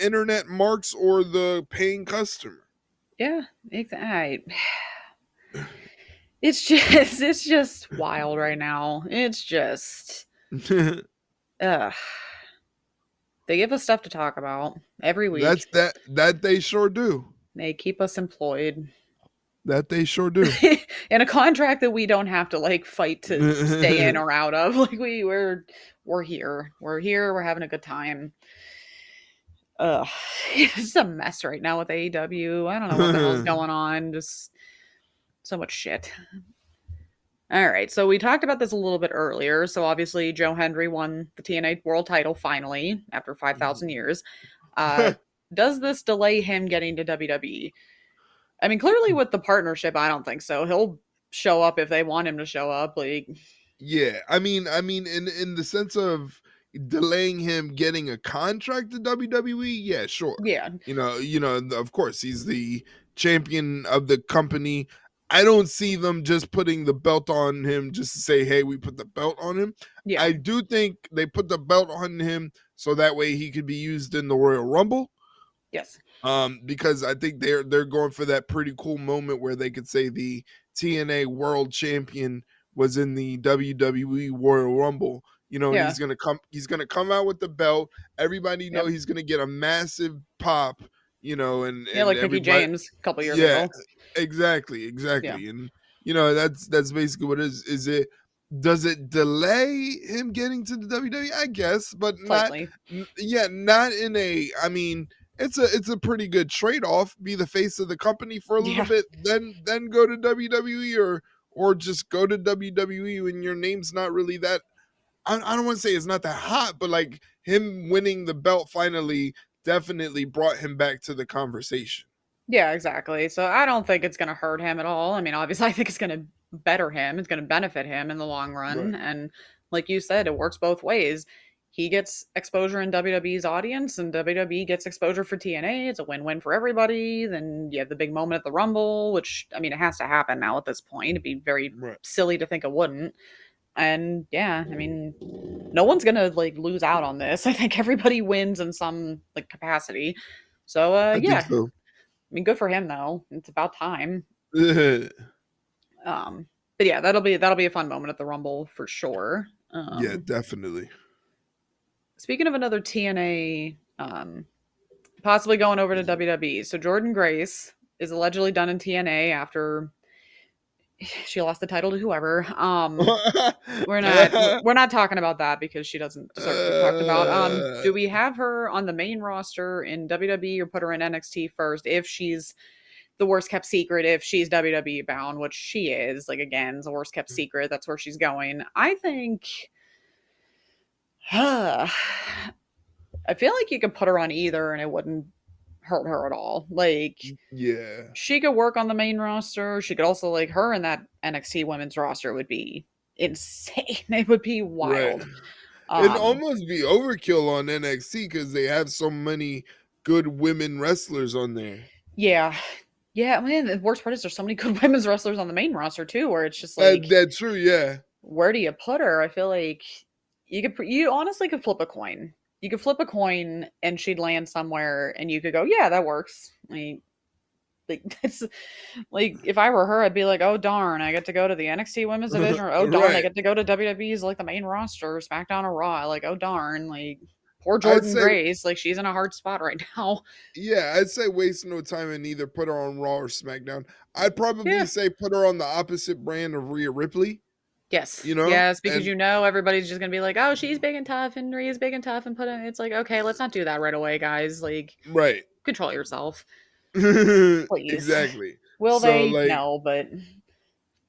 internet marks or the paying customer. yeah. Exactly. It's just, it's just wild right now. It's just, ugh. They give us stuff to talk about every week. That they sure do. They keep us employed That they sure do. in a contract that we don't have to like fight to stay in or out of. Like we're here. We're here. We're having a good time. Ugh, it's a mess right now with AEW. I don't know what the hell's going on. Just so much shit. All right, so we talked about this a little bit earlier. So obviously, Joe Hendry won the TNA World Title finally after 5,000 years. Uh, does this delay him getting to WWE? I mean, clearly with the partnership, I don't think so. He'll show up if they want him to show up. Like, Yeah, I mean, in the sense of delaying him getting a contract to WWE, yeah, sure. yeah, Of course, he's the champion of the company. I don't see them just putting the belt on him just to say, "Hey, we put the belt on him." yeah, I do think they put the belt on him so that way he could be used in the Royal Rumble. yes, Because I think they're going for that pretty cool moment where they could say the TNA World Champion was in the WWE Royal Rumble. And yeah, he's gonna come out with the belt. Everybody know yep, he's gonna get a massive pop. yeah, And like Mickey everybody, James a couple years yeah, ago. exactly, Yeah, exactly. And that's basically what it is. Does it delay him getting to the WWE? I guess, but not. slightly. Yeah, not in a. I mean, it's a pretty good trade off. Be the face of the company for a little Yeah, bit, then go to WWE, or just go to WWE when your name's not really that I don't want to say it's not that hot, but like him winning the belt finally definitely brought him back to the conversation. Yeah, exactly. So I don't think it's gonna hurt him at all. I mean, obviously, I think it's gonna better him. It's gonna benefit him in the long run. Right. And like you said, it works both ways. He gets exposure in WWE's audience, and WWE gets exposure for TNA. It's a win-win for everybody. Then you have the big moment at the Rumble, which I mean, it has to happen now at this point. It'd be very Right. silly to think it wouldn't. And yeah, I mean, no one's gonna like lose out on this. I think everybody wins in some like capacity. So I think yeah, so. I mean, good for him though. It's about time. Yeah, But yeah, that'll be a fun moment at the Rumble for sure. definitely. Speaking of another TNA, possibly going over to WWE. So Jordan Grace is allegedly done in TNA after she lost the title to whoever. We're not talking about that because she doesn't deserve to be talked about. Uh, Do we have her on the main roster in WWE or put her in NXT first if she's the worst kept secret, if she's WWE bound, which she is, like again, it's a worst kept secret. That's where she's going. I think I feel like you could put her on either and it wouldn't hurt her at all. Like yeah, she could work on the main roster. She could also like her in that NXT women's roster would be insane. It would be right. wild. It'd Um almost be overkill on NXT because they have so many good women wrestlers on there. yeah. Yeah, man, the worst part is there's so many good women's wrestlers on the main roster too, where it's just like, That's true, yeah. where do you put her? I feel like you honestly could flip a coin. You could flip a coin and she'd land somewhere, and you could go, yeah, that works. Like that's like if I were her, I'd be like, oh darn, I get to go to the NXT Women's Division, or oh darn, I Right. get to go to WWE's like the main roster, SmackDown or Raw. Like oh darn, like poor I'd Jordan say Grace, like she's in a hard spot right now. Yeah, I'd say waste no time and either put her on Raw or SmackDown. I'd probably Yeah. say put her on the opposite brand of Rhea Ripley, Yes. you know? Yes, because And everybody's just gonna be like, oh, she's big and tough, and Rhea's big and tough, and put it. It's like, okay, let's not do that right away, guys. Like, right. control yourself, please. Exactly. Will So they? like No, but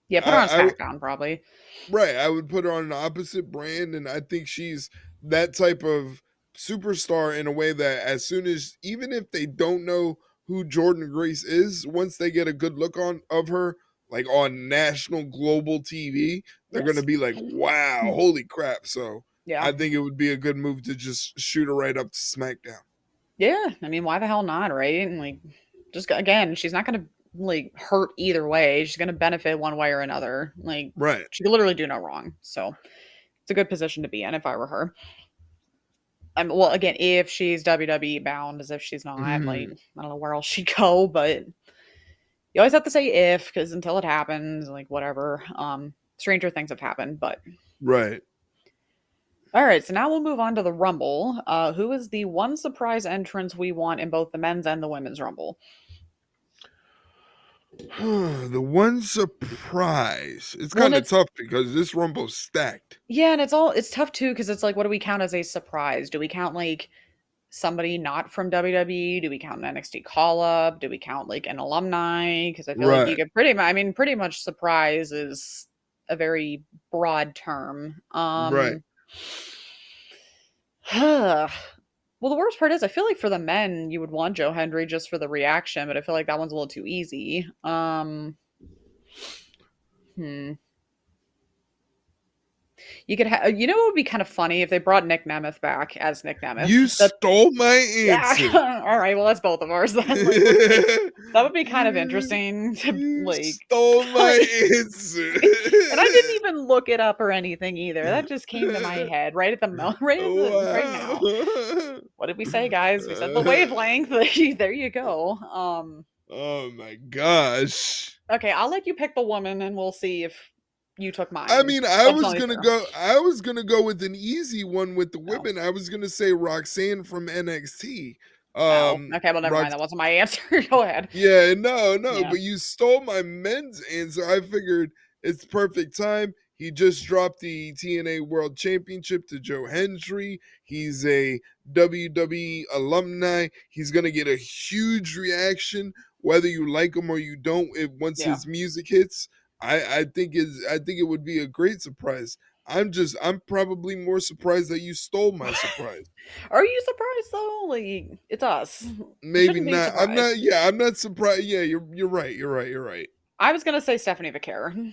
yeah, put her on I SmackDown probably. Right, I would put her on an opposite brand, and I think she's that type of superstar in a way that as soon as even if they don't know who Jordan Grace is, once they get a good look on of her, like on national global TV, they're gonna Yes. be like, "Wow, holy crap!" So Yeah. I think it would be a good move to just shoot her right up to SmackDown. Yeah. I mean, why the hell not, right? And like, just again, she's not gonna like hurt either way. She's gonna benefit one way or another. Like, Right. she could literally do no wrong. So it's a good position to be in if I were her. Well, again, if she's WWE bound, as if she's not, like, Mhm. I don't know where else she'd go, but you always have to say if, because until it happens, like, whatever. Stranger things have happened, but Right. all right. So now we'll move on to the Rumble. Who is the one surprise entrance we want in both the men's and the women's Rumble? The one surprise. It's Well, and kind of it's tough because this Rumble's stacked. yeah, and it's tough too because it's like, what do we count as a surprise? Do we count like somebody not from WWE? Do we count an NXT call up? Do we count like an alumni? Because I feel like you Right. get I mean, pretty much surprise is a very broad term. Right. Well, the worst part is I feel like for the men, you would want Joe Hendry just for the reaction, but I feel like that one's a little too easy. Hmm. You could have, it would be kind of funny if they brought Nick Nemeth back as Nick You Nemeth. That stole my Yeah. answer. All right. Well, that's both of ours then. Like, let's see. That would be kind of you, interesting to you like. stole my answer. And I didn't even look it up or anything either. That just came to my head right at the right now. Wow. What did we say, guys? We said the wavelength. There you go. Oh my gosh. Okay, I'll let you pick the woman, and we'll see if you took I mine. mean, That's only fair. I was gonna go with an easy one with the Oh, women. I was gonna say Roxanne from NXT. oh. Okay, well, never Rox mind. That wasn't my answer. Go ahead. Yeah, no, Yeah, but you stole my men's answer. I figured it's perfect time. He just dropped the TNA World Championship to Joe Hendry. He's a WWE alumni. He's gonna get a huge reaction, whether you like him or you don't. If once yeah. his music hits, I think it would be a great surprise. I'm probably more surprised that you stole my surprise. Are you surprised though? Like, it's us. You Maybe shouldn't be not. surprised. I'm not surprised. Yeah, you're right. You're right. I was gonna say Stephanie Vaquer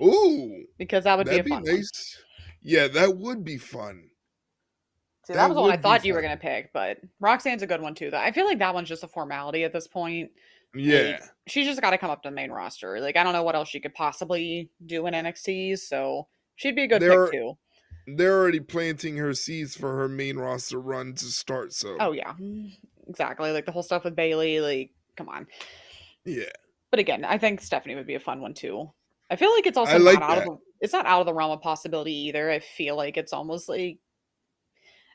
Ooh, because that would be a that'd be fun one. nice. Yeah, that would be fun. See, that That was the one I would be thought you were fun. gonna pick, but Roxanne's a good one too. Though I feel like that one's just a formality at this point. Like, Yeah. she's just got to come up to the main roster. Like, I don't know what else she could possibly do in NXT, so she'd be a good pick They're too. they're already planting her seeds for her main roster run to start, so Oh yeah, exactly. Like the whole stuff with Bailey. Like, come on. yeah. But again, I think Stephanie would be a fun one too. I feel like it's I also not like out of that. the it's not out of the realm of possibility either. I feel like it's almost like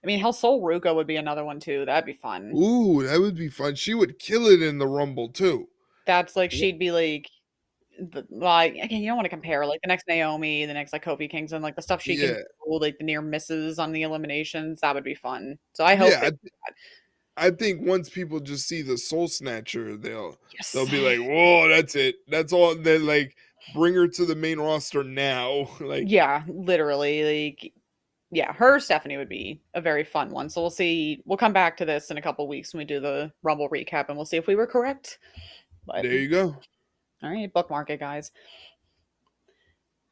I mean, hell, Soul Ruka would be another one too. That'd be fun. Ooh, that would be fun. She would kill it in the Rumble too. That's like W- she'd be like like again, you don't want to compare like the next Naomi, the next like Kofi Kingston, like the stuff she can Yeah. do, like the near misses on the eliminations. That would be fun. So I hope Yeah, they. I think once people just see the Soul Snatcher, they'll Yes. be like, "Whoa, that's it. That's all." They like bring her to the main roster now. Like, Yeah, literally. Like, yeah, her Stephanie would be a very fun one. So we'll see. We'll come back to this in a couple weeks when we do the Rumble recap, and we'll see if we were correct. But there you go. all right, bookmark it, guys.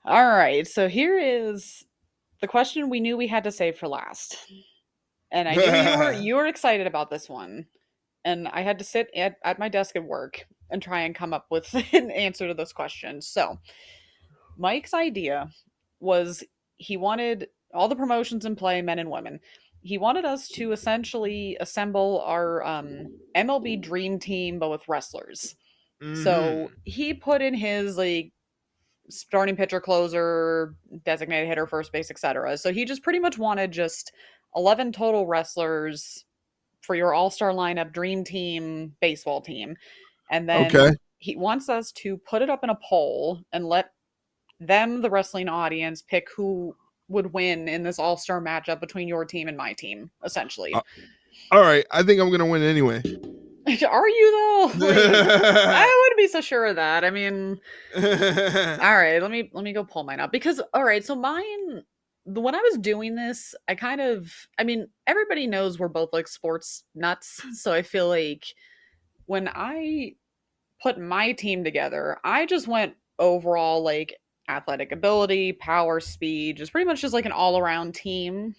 All right, so here is the question we knew we had to save for last, and I knew you were excited about this one, and I had to sit at my desk at work and try and come up with an answer to this question. So Mike's idea was he wanted all the promotions in play, men and women. He wanted us to essentially assemble our MLB dream team, but with wrestlers. So Mhm. he put in his like starting pitcher, closer, designated hitter, first base, etc. So he just pretty much wanted just 11 total wrestlers for your all-star lineup dream team baseball team. And then Okay. he wants us to put it up in a poll and let them, the wrestling audience, pick who would win in this all-star matchup between your team and my team, essentially. Uh, all right. I think I'm gonna win anyway. Are you though? Like, I wouldn't be so sure of that. I mean, all right, let me go pull mine up because all right, so mine when I was doing this, I mean, everybody knows we're both like sports nuts, so I feel like when I put my team together, I just went overall like athletic ability, power, speed, just pretty much just like an all-around team.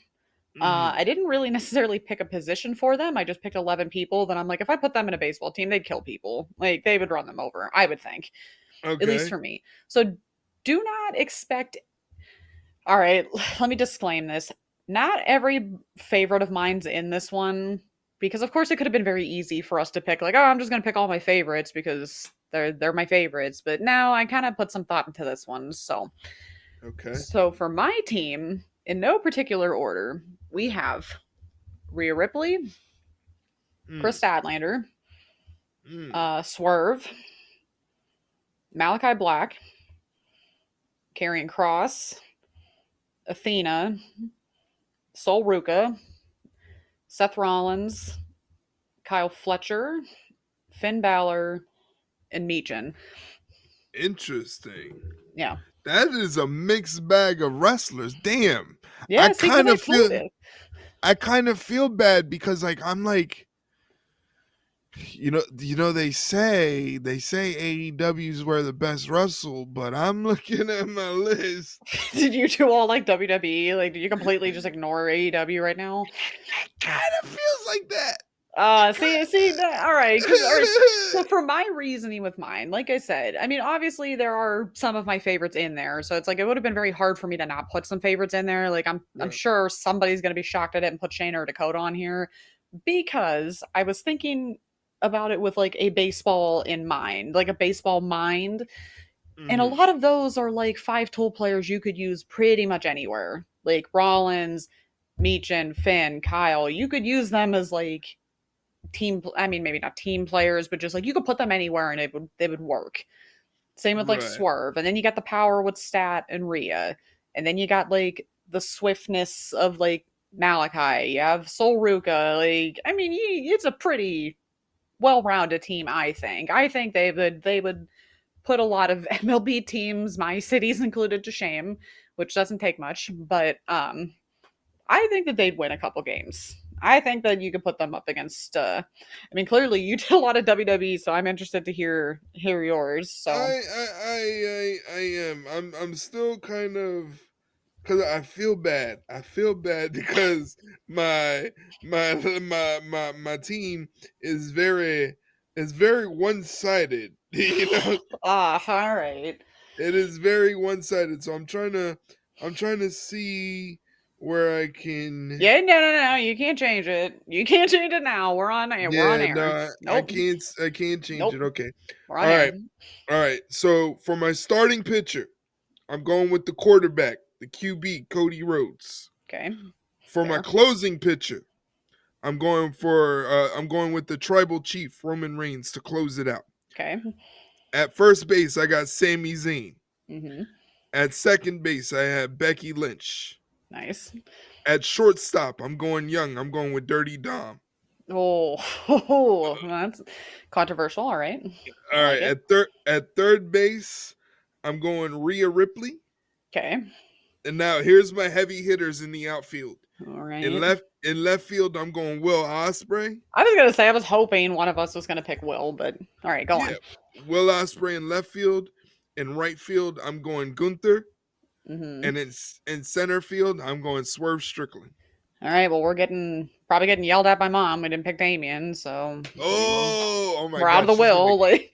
Mhm. I didn't really necessarily pick a position for them. I just picked 11 people. Then I'm like, if I put them in a baseball team, they'd kill people. Like, they would run them over, I would think, at least Okay. for me. So do not expect. All right, let me disclaim this. Not every favorite of mine's in this one because of course it could have been very easy for us to pick like, oh, I'm just going to pick all my favorites because they're my favorites. But now I kind of put some thought into this one. Okay. So for my team, in no particular order, we have Rhea Ripley, Chris Mm. Statlander, Mm. Swerve, Malachi Black, Karrion Cross, Athena, Sol Ruka, Seth Rollins, Kyle Fletcher, Finn Balor, and Meechin. Interesting. Yeah. That is a mixed bag of wrestlers. Damn. I Yeah, see, because kind I of flew feel this. I kind of feel bad because like I'm like they say AEW is where the best wrestle, but I'm looking at my list. Did you two all like WWE? Like, did you completely just ignore AEW right now? It kind of feels like that. It See that all right, because all right. So kind for my reasoning with mine, like I said, I mean, obviously there are some of my favorites in there, so it's like it would have been very hard for me to not put some favorites in there. Like I'm right. sure somebody's gonna be shocked at it and put Shayna or Dakota on here because I was thinking about it with like a baseball in mind, like a baseball mind, and a Mhm. lot of those are like five tool players you could use pretty much anywhere, like Rollins, Meechin, Finn, Kyle. You could use them as like team, I mean maybe not team players, but just like you could put them anywhere and they would work. Same with like Right. Swerve, and then you got the power with Stat and Rhea, and then you got like the swiftness of like Malachi. You have Sol Ruka. Like, I mean, it's a pretty well-rounded team. I think they would put a lot of MLB teams, my cities included, to shame which doesn't take much, but I think that they'd win a couple games. I think that you could put them up against. I mean, clearly you did a lot of WWE, so I'm interested to hear yours. So, I am. I'm still kind of because I feel bad. I feel bad because my my team is very one sided. You know, all right. it is very one sided. So I'm trying to see where I can. Yeah, no, no, no, you can't change it. You can't change it now. We're on air. We're on Yeah, air. no, I Nope, can't. I can't change it. nope. Okay. We're on All air. right. All right. So for my starting pitcher, I'm going with the quarterback, the QB, Cody Rhodes. Okay, For my fair. closing pitcher, I'm going with the tribal chief, Roman Reigns, to close it out. Okay. At first base, I got Sami Zayn. Mm-hmm. At second base, I have Becky Lynch. Nice. At shortstop, I'm going young. I'm going with Dirty Dom. Oh, that's controversial. All right, I All like right. it. At third base, I'm going Rhea Ripley. Okay. And now here's my heavy hitters in the outfield. All In right. left field, I'm going Will Ospreay. I was gonna say I was hoping one of us was gonna pick Will, but all right, go Yeah, on. Will Ospreay in left field. In right field, I'm going Gunther. Mm-hmm. And in center field, I'm going Swerve Strickland. All right. Well, we're getting probably getting yelled at by mom. We didn't pick Damien, so Oh my we're out of God, the will. Like,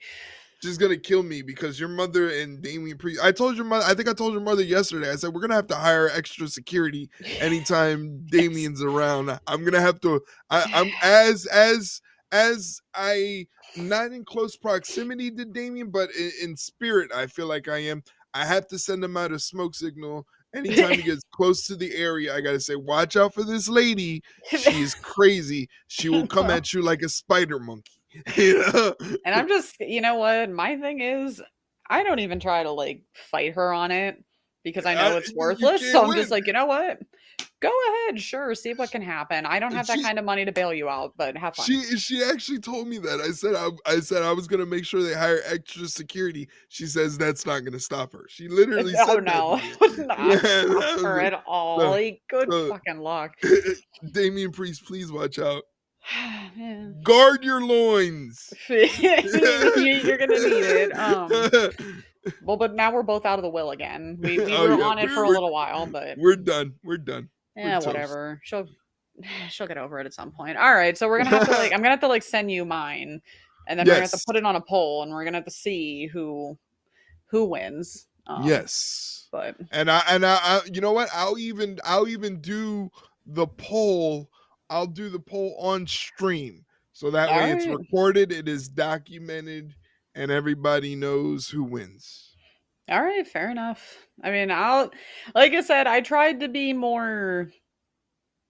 she's gonna kill me because your mother and Damien Priest. I told your mother. I think I told your mother yesterday. I said we're gonna have to hire extra security anytime yes. Damien's around. I'm gonna have to. I'm as I not in close proximity to Damien, but in spirit, I feel like I am. I have to send him out a smoke signal anytime he gets close to the area. I gotta say, watch out for this lady. She is crazy. She will come at you like a spider monkey. You know? And I'm just, you know what? My thing is, I don't even try to like fight her on it because I know it's You worthless. So can't I'm just win. like, you know what? Go ahead, sure, see what can happen. I don't have that She kind of money to bail you out, but have fun. she actually told me that. I said I was gonna make sure they hire extra security. She says that's not gonna stop her. She literally Oh said that to no, me. would not Yeah, stop I was her like, at all. so Like, good so fucking luck. Damien Priest, please watch out. Man. Guard your loins. You're gonna need it. Well, but now we're both out of the will again. We Oh were yeah, on it for a little while, but we're done. We're done. We're yeah, toast. whatever. She'll get over it at some point. All right, so we're gonna have to like I'm gonna have to like send you mine, and then we're gonna have to Yes. put it on a poll, and we're gonna have to see who wins. Yes. But You know what? I'll even do the poll. I'll do the poll on stream. So that all way it's right, recorded, it is documented, and everybody knows who wins. all right, fair enough. I mean, I'll like I said, I tried to be more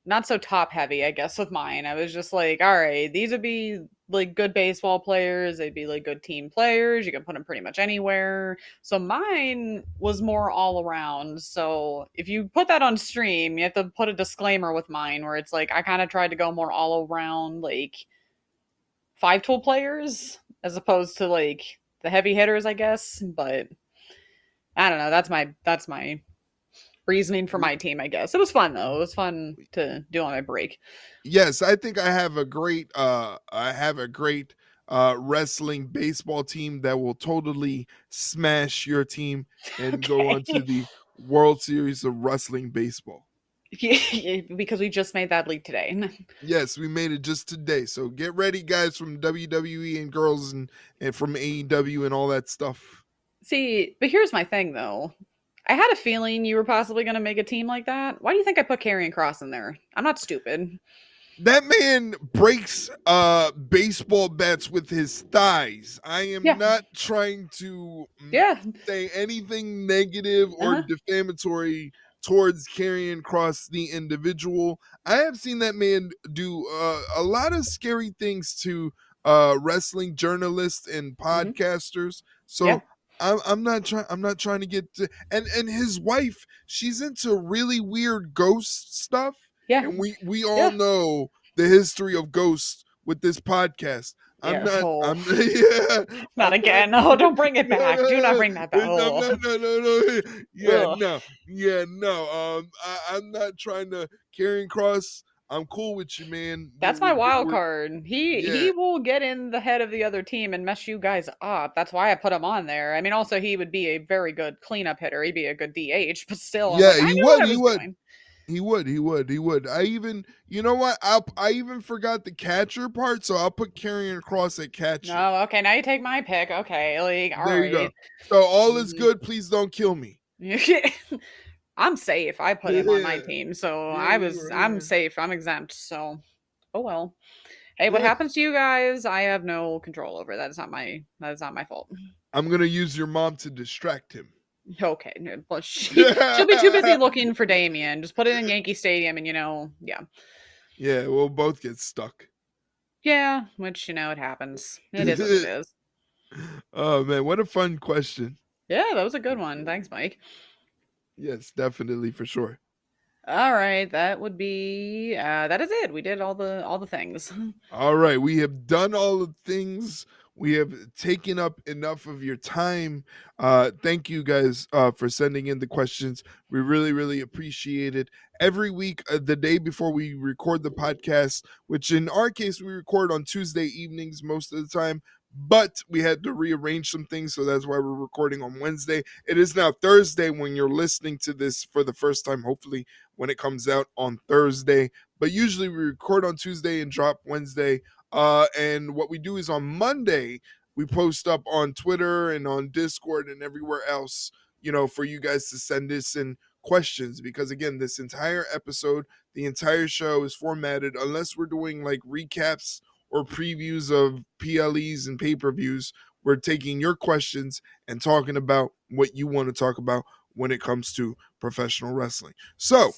not so top heavy, I guess, with mine. I was just like, all right, these would be like good baseball players. They'd be like good team players. You can put them pretty much anywhere. So mine was more all around. So if you put that on stream, you have to put a disclaimer with mine where it's like, I kind of tried to go more all around, like five tool players as opposed to like the heavy hitters, I guess. But I don't know. That's my reasoning for my team, I guess. It was fun though. It was fun to do on my break. Yes, I think I have a great wrestling baseball team that will totally smash your team and go on to Okay. the World Series of Wrestling Baseball. Because we just made that leap today. Yes, we made it just today. So get ready, guys, from WWE and girls and from AEW and all that stuff. See, but here's my thing though. I had a feeling you were possibly going to make a team like that. Why do you think I put Karrion Cross in there? I'm not stupid. That man breaks baseball bats with his thighs. I am Yeah. not trying to Yeah. say anything negative or Uh-huh. defamatory towards Karrion Cross the individual. I have seen that man do a lot of scary things to wrestling journalists and Hmm. podcasters. Yeah. So I'm not trying to get to, and his wife, she's into really weird ghost stuff, Yeah. and we all Yeah. know the history of ghosts with this podcast. I'm Yeah. not. Oh, I'm yeah. not I'm not. again. Oh, don't bring it back. Do not bring that back. I'm Oh, not. No. No. No. Yeah. ugh. No. Yeah. No. I'm not trying to carry cross. I'm cool with you, man. That's my wild card. Yeah. He will get in the head of the other team and mess you guys up. That's why I put him on there. I mean, also he would be a very good cleanup hitter. He'd be a good DH, but still, I'm Yeah. like, I He knew what would. I He was would. doing. He would. He would. He would. I even. You know what? I even forgot the catcher part, so I'll put carrying cross at catcher. No, okay, now you take my pick. Okay, like, all There you go. right. So all is Mhm. good. Please don't kill me. I'm safe. I put him on my Yeah. team, so Yeah. You I'm were. safe. I'm exempt. So, oh well. Hey, what Yeah. happens to you guys? I have no control over. That is not my fault. I'm gonna use your mom to distract him. Okay, no, well, she'll be too busy looking for Damien. Just put it in Yankee Stadium, and yeah, Yeah, we'll both get stuck. yeah. Which it happens. It is what it is. Oh man, what a fun question. Yeah, that was a good one. Thanks, Mike. Yes, definitely for sure. All right, that would be that is it. We did all the things. All right, we have done all the things. We have taken up enough of your time. Thank you guys for sending in the questions. We really, really appreciate it. Every week, the day before we record the podcast, which in our case we record on Tuesday evenings most of the time, but we had to rearrange some things, so that's why we're recording on Wednesday. It is now Thursday when you're listening to this for the first time. Hopefully, when it comes out on Thursday. But usually we record on Tuesday and drop Wednesday. And what we do is on Monday, we post up on Twitter and on Discord and everywhere else, for you guys to send us in questions. Because again, this entire episode, the entire show is formatted, unless we're doing like recaps or previews of PLEs and pay per views. We're taking your questions and talking about what you want to talk about when it comes to professional wrestling. So,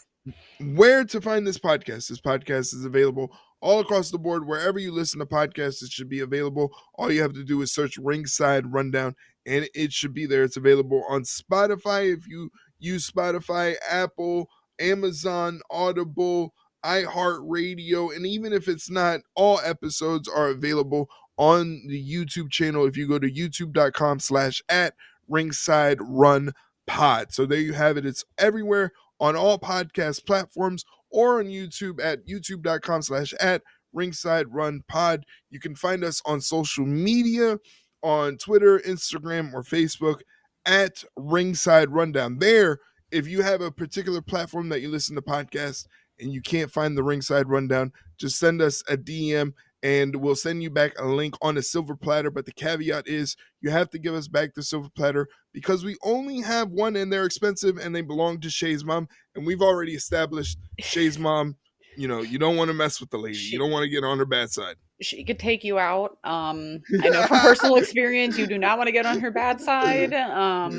where to find this podcast? This podcast is available all across the board. Wherever you listen to podcasts, it should be available. All you have to do is search Ringside Rundown and it should be there. It's available on Spotify if you use Spotify, Apple, Amazon, Audible, iHeartRadio, and even if it's not, all episodes are available on the YouTube channel if you go to youtube.com/at ringside run pod. So there you have it. It's everywhere on all podcast platforms or on YouTube at youtube.com/at ringside run pod. You can find us on social media on Twitter, Instagram, or Facebook at ringside rundown. There, if you have a particular platform that you listen to podcasts and you can't find the ringside rundown, just send us a DM and we'll send you back a link on a silver platter. But the caveat is you have to give us back the silver platter because we only have one and they're expensive and they belong to Shay's mom. And we've already established Shay's mom, you don't want to mess with the lady. You she don't want to get on her bad side. she could take you out. I know from personal experience, you do not want to get on her bad side. I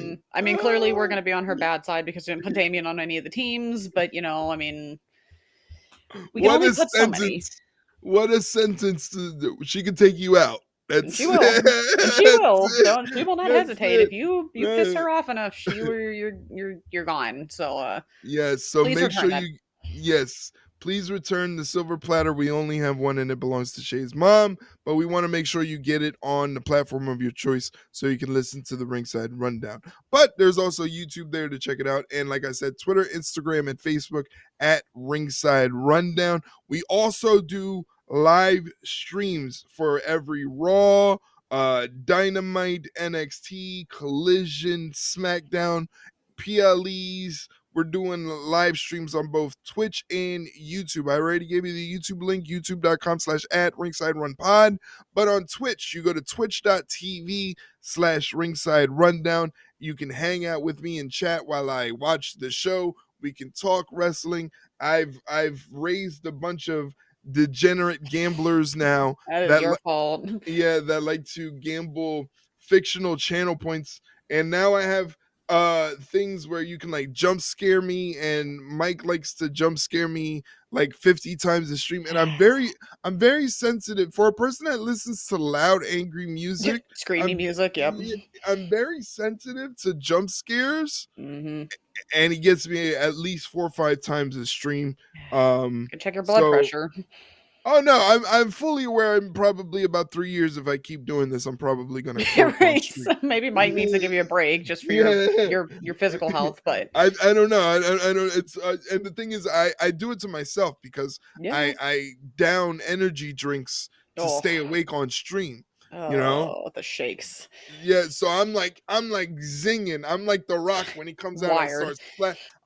mean, clearly we're going to be on her bad side because we didn't put Damien on any of the teams. But I mean, we can What only a put so many. sentence. What a sentence to do. She could take you out. And That's she will. And she that's will. it. Don't She will not That's hesitate. it. If you piss her off enough, you're gone. So Yes. So please make return sure that. yes, please return the silver platter. We only have one and it belongs to Shay's mom, but we want to make sure you get it on the platform of your choice so you can listen to the ringside rundown. But there's also YouTube there to check it out. And like I said, Twitter, Instagram, and Facebook at ringside rundown. We also do live streams for every Raw, Dynamite, NXT, Collision, SmackDown, PLEs. We're doing live streams on both Twitch and YouTube. I already gave you the YouTube link, youtube.com/at ringside run pod. But on Twitch, you go to twitch.tv/ringside rundown. You can hang out with me and chat while I watch the show. We can talk wrestling. I've raised a bunch of degenerate gamblers now That is that your fault. that like to gamble fictional channel points, and now I have things where you can like jump scare me, and Mike likes to jump scare me like 50 times a stream, and I'm very sensitive for a person that listens to loud angry music. Screamy i'm music. Yep. yeah, I'm very sensitive to jump scares, Mm-hmm. and he gets me at least 4 or 5 times a stream. Can check your blood So pressure. Oh no, I'm fully aware. I'm probably about 3 years. If I keep doing this, I'm probably gonna croak on Right. stream. So maybe Mike needs to give you a break just for your Yeah. your physical health, but I don't know. I don't. It's and the thing is, I do it to myself because yeah. I down energy drinks to Oh, stay awake on stream. You know. oh, the shakes. Yeah, so I'm like zinging. I'm like The Rock when he comes out. Wired.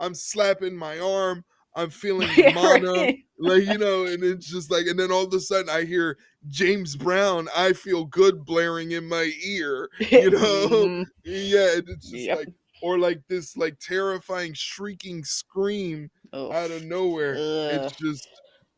I'm slapping my arm. I'm feeling the Yeah, mana, right. like and it's just like, and then all of a sudden I hear James Brown, "I Feel Good" blaring in my ear. Mhm. Yeah, and it's just Yep. like, or like this like terrifying shrieking scream out of Oof. nowhere. It's Ugh. just,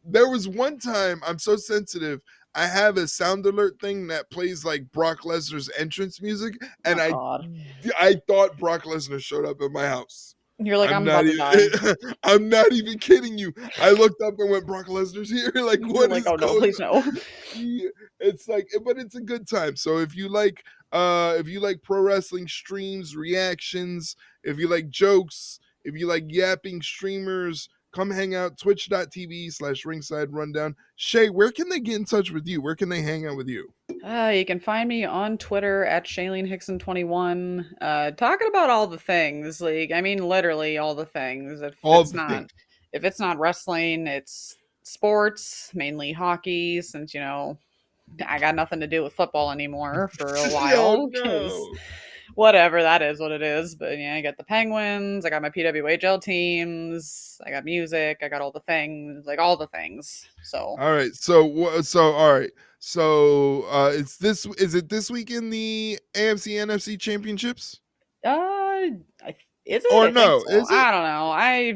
there was one time, I'm so sensitive. I have a sound alert thing that plays like Brock Lesnar's entrance music, and Oh I God. I thought Brock Lesnar showed up at my house. You're like, I'm I'm not about to die. even I'm not even kidding you. I looked up and went, Brock Lesnar's here. Like, You're what like, is oh no, going please no. on? Yeah, it's like, but it's a good time. So if you like pro wrestling streams, reactions, if you like jokes, if you like yapping streamers, come hang out, twitch.tv/ringside rundown. Shay, where can they get in touch with you? Where can they hang out with you? You can find me on Twitter at ShayleneHickson21, talking about all the things. Like, I mean, literally all the things. All the things. If it's not wrestling, it's sports, mainly hockey. Since I got nothing to do with football anymore for a Oh while, because no. whatever, that is what it is. But yeah, I got the Penguins, I got my PWHL teams, I got music, I got all the things, like all the things. So, All right. So all right. So is it this week in the AFC NFC championships? I, is it? Or I think no, so. is it? I don't know. I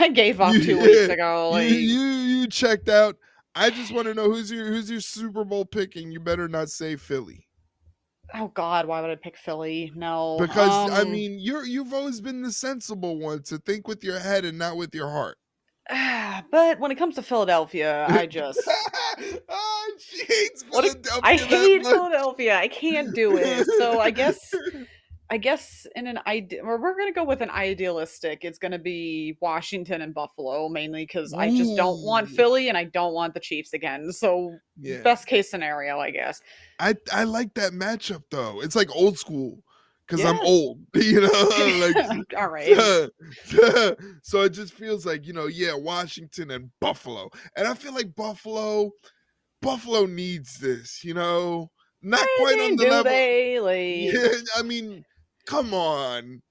gave You up 2 weeks ago. Like, you checked out. I just want to know who's your Super Bowl pick, and you better not say Philly. oh God, why would I pick Philly? No. Because I mean, you've always been the sensible one to think with your head and not with your heart. But when it comes to Philadelphia, I just Oh, she hates what I Philadelphia that hate much. Philadelphia. I can't do it. So I guess in an idea, or we're gonna go with an idealistic. It's gonna be Washington and Buffalo mainly because I just don't want Ooh, Philly and I don't want the Chiefs again. So yeah. best case scenario, I guess. I like that matchup though. It's like old school because I'm Yeah. old, like All right. so it just feels like, yeah, Washington and Buffalo. And I feel like Buffalo needs this, not I quite on mean, the do level. they like? Yeah, I mean, come on.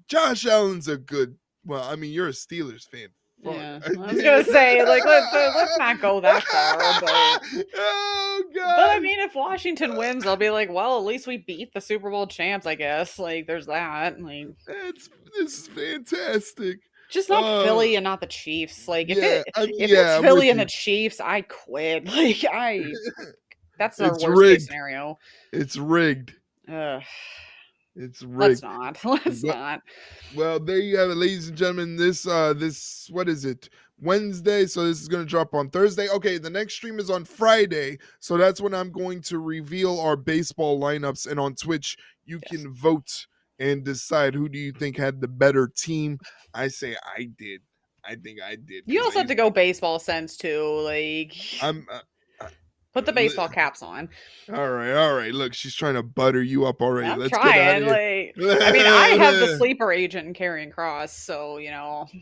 Josh Allen's a good, well, I mean, you're a Steelers fan. Fuck. Yeah, I was gonna say like let's not go that far, but Oh I god. mean, if Washington wins, I'll be like, well, at least we beat the Super Bowl champs, I guess. Like, there's that. Like, This is fantastic. just not Uh, Philly and not the Chiefs. Like, yeah, I mean, if it's yeah, I'm with Philly and the you. Chiefs, I quit. Like, that's our It's worst case rigged. scenario. It's rigged. Ugh, It's let's rigged. not. Let's Well, not. well, there you have it, ladies and gentlemen. This what is it? Wednesday. So this is going to drop on Thursday. Okay, the next stream is on Friday. So that's when I'm going to reveal our baseball lineups. And on Twitch, you Yes. can vote and decide who do you think had the better team. I say I did. I think I did You because I also have used. to go baseball sense too. Like, I'm. put the baseball caps on. All right, all right. Look, she's trying to butter you up already. I'm Let's get out of trying. here. Like, I mean, I have the sleeper agent in Carrying Cross, so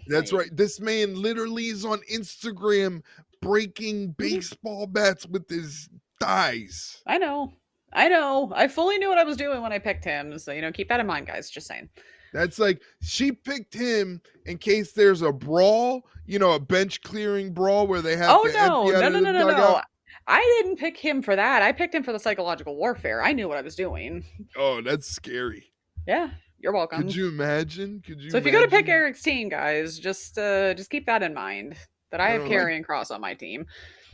That's like, right. This man literally is on Instagram breaking mhm. baseball bats with his thighs. I know, I know. I fully knew what I was doing when I picked him, so keep that in mind, guys. Just saying. That's like, she picked him in case there's a brawl, a bench clearing brawl where they have Oh to no, empty out no, of no, the no, no, dugout. no. I didn't pick him for that. I picked him for the psychological warfare. I knew what I was doing. Oh, that's scary. Yeah, you're Could welcome. you imagine? Could you So if you go to pick imagine? Eric's team, guys, just keep that in mind. That I have Like, Carrying Cross on my team.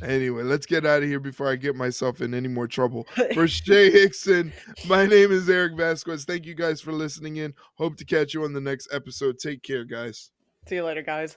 anyway, let's get out of here before I get myself in any more trouble. For Shay Hickson, my name is Erik Vasquez. Thank you guys for listening in. Hope to catch you on the next episode. Take care, guys. See you later, guys.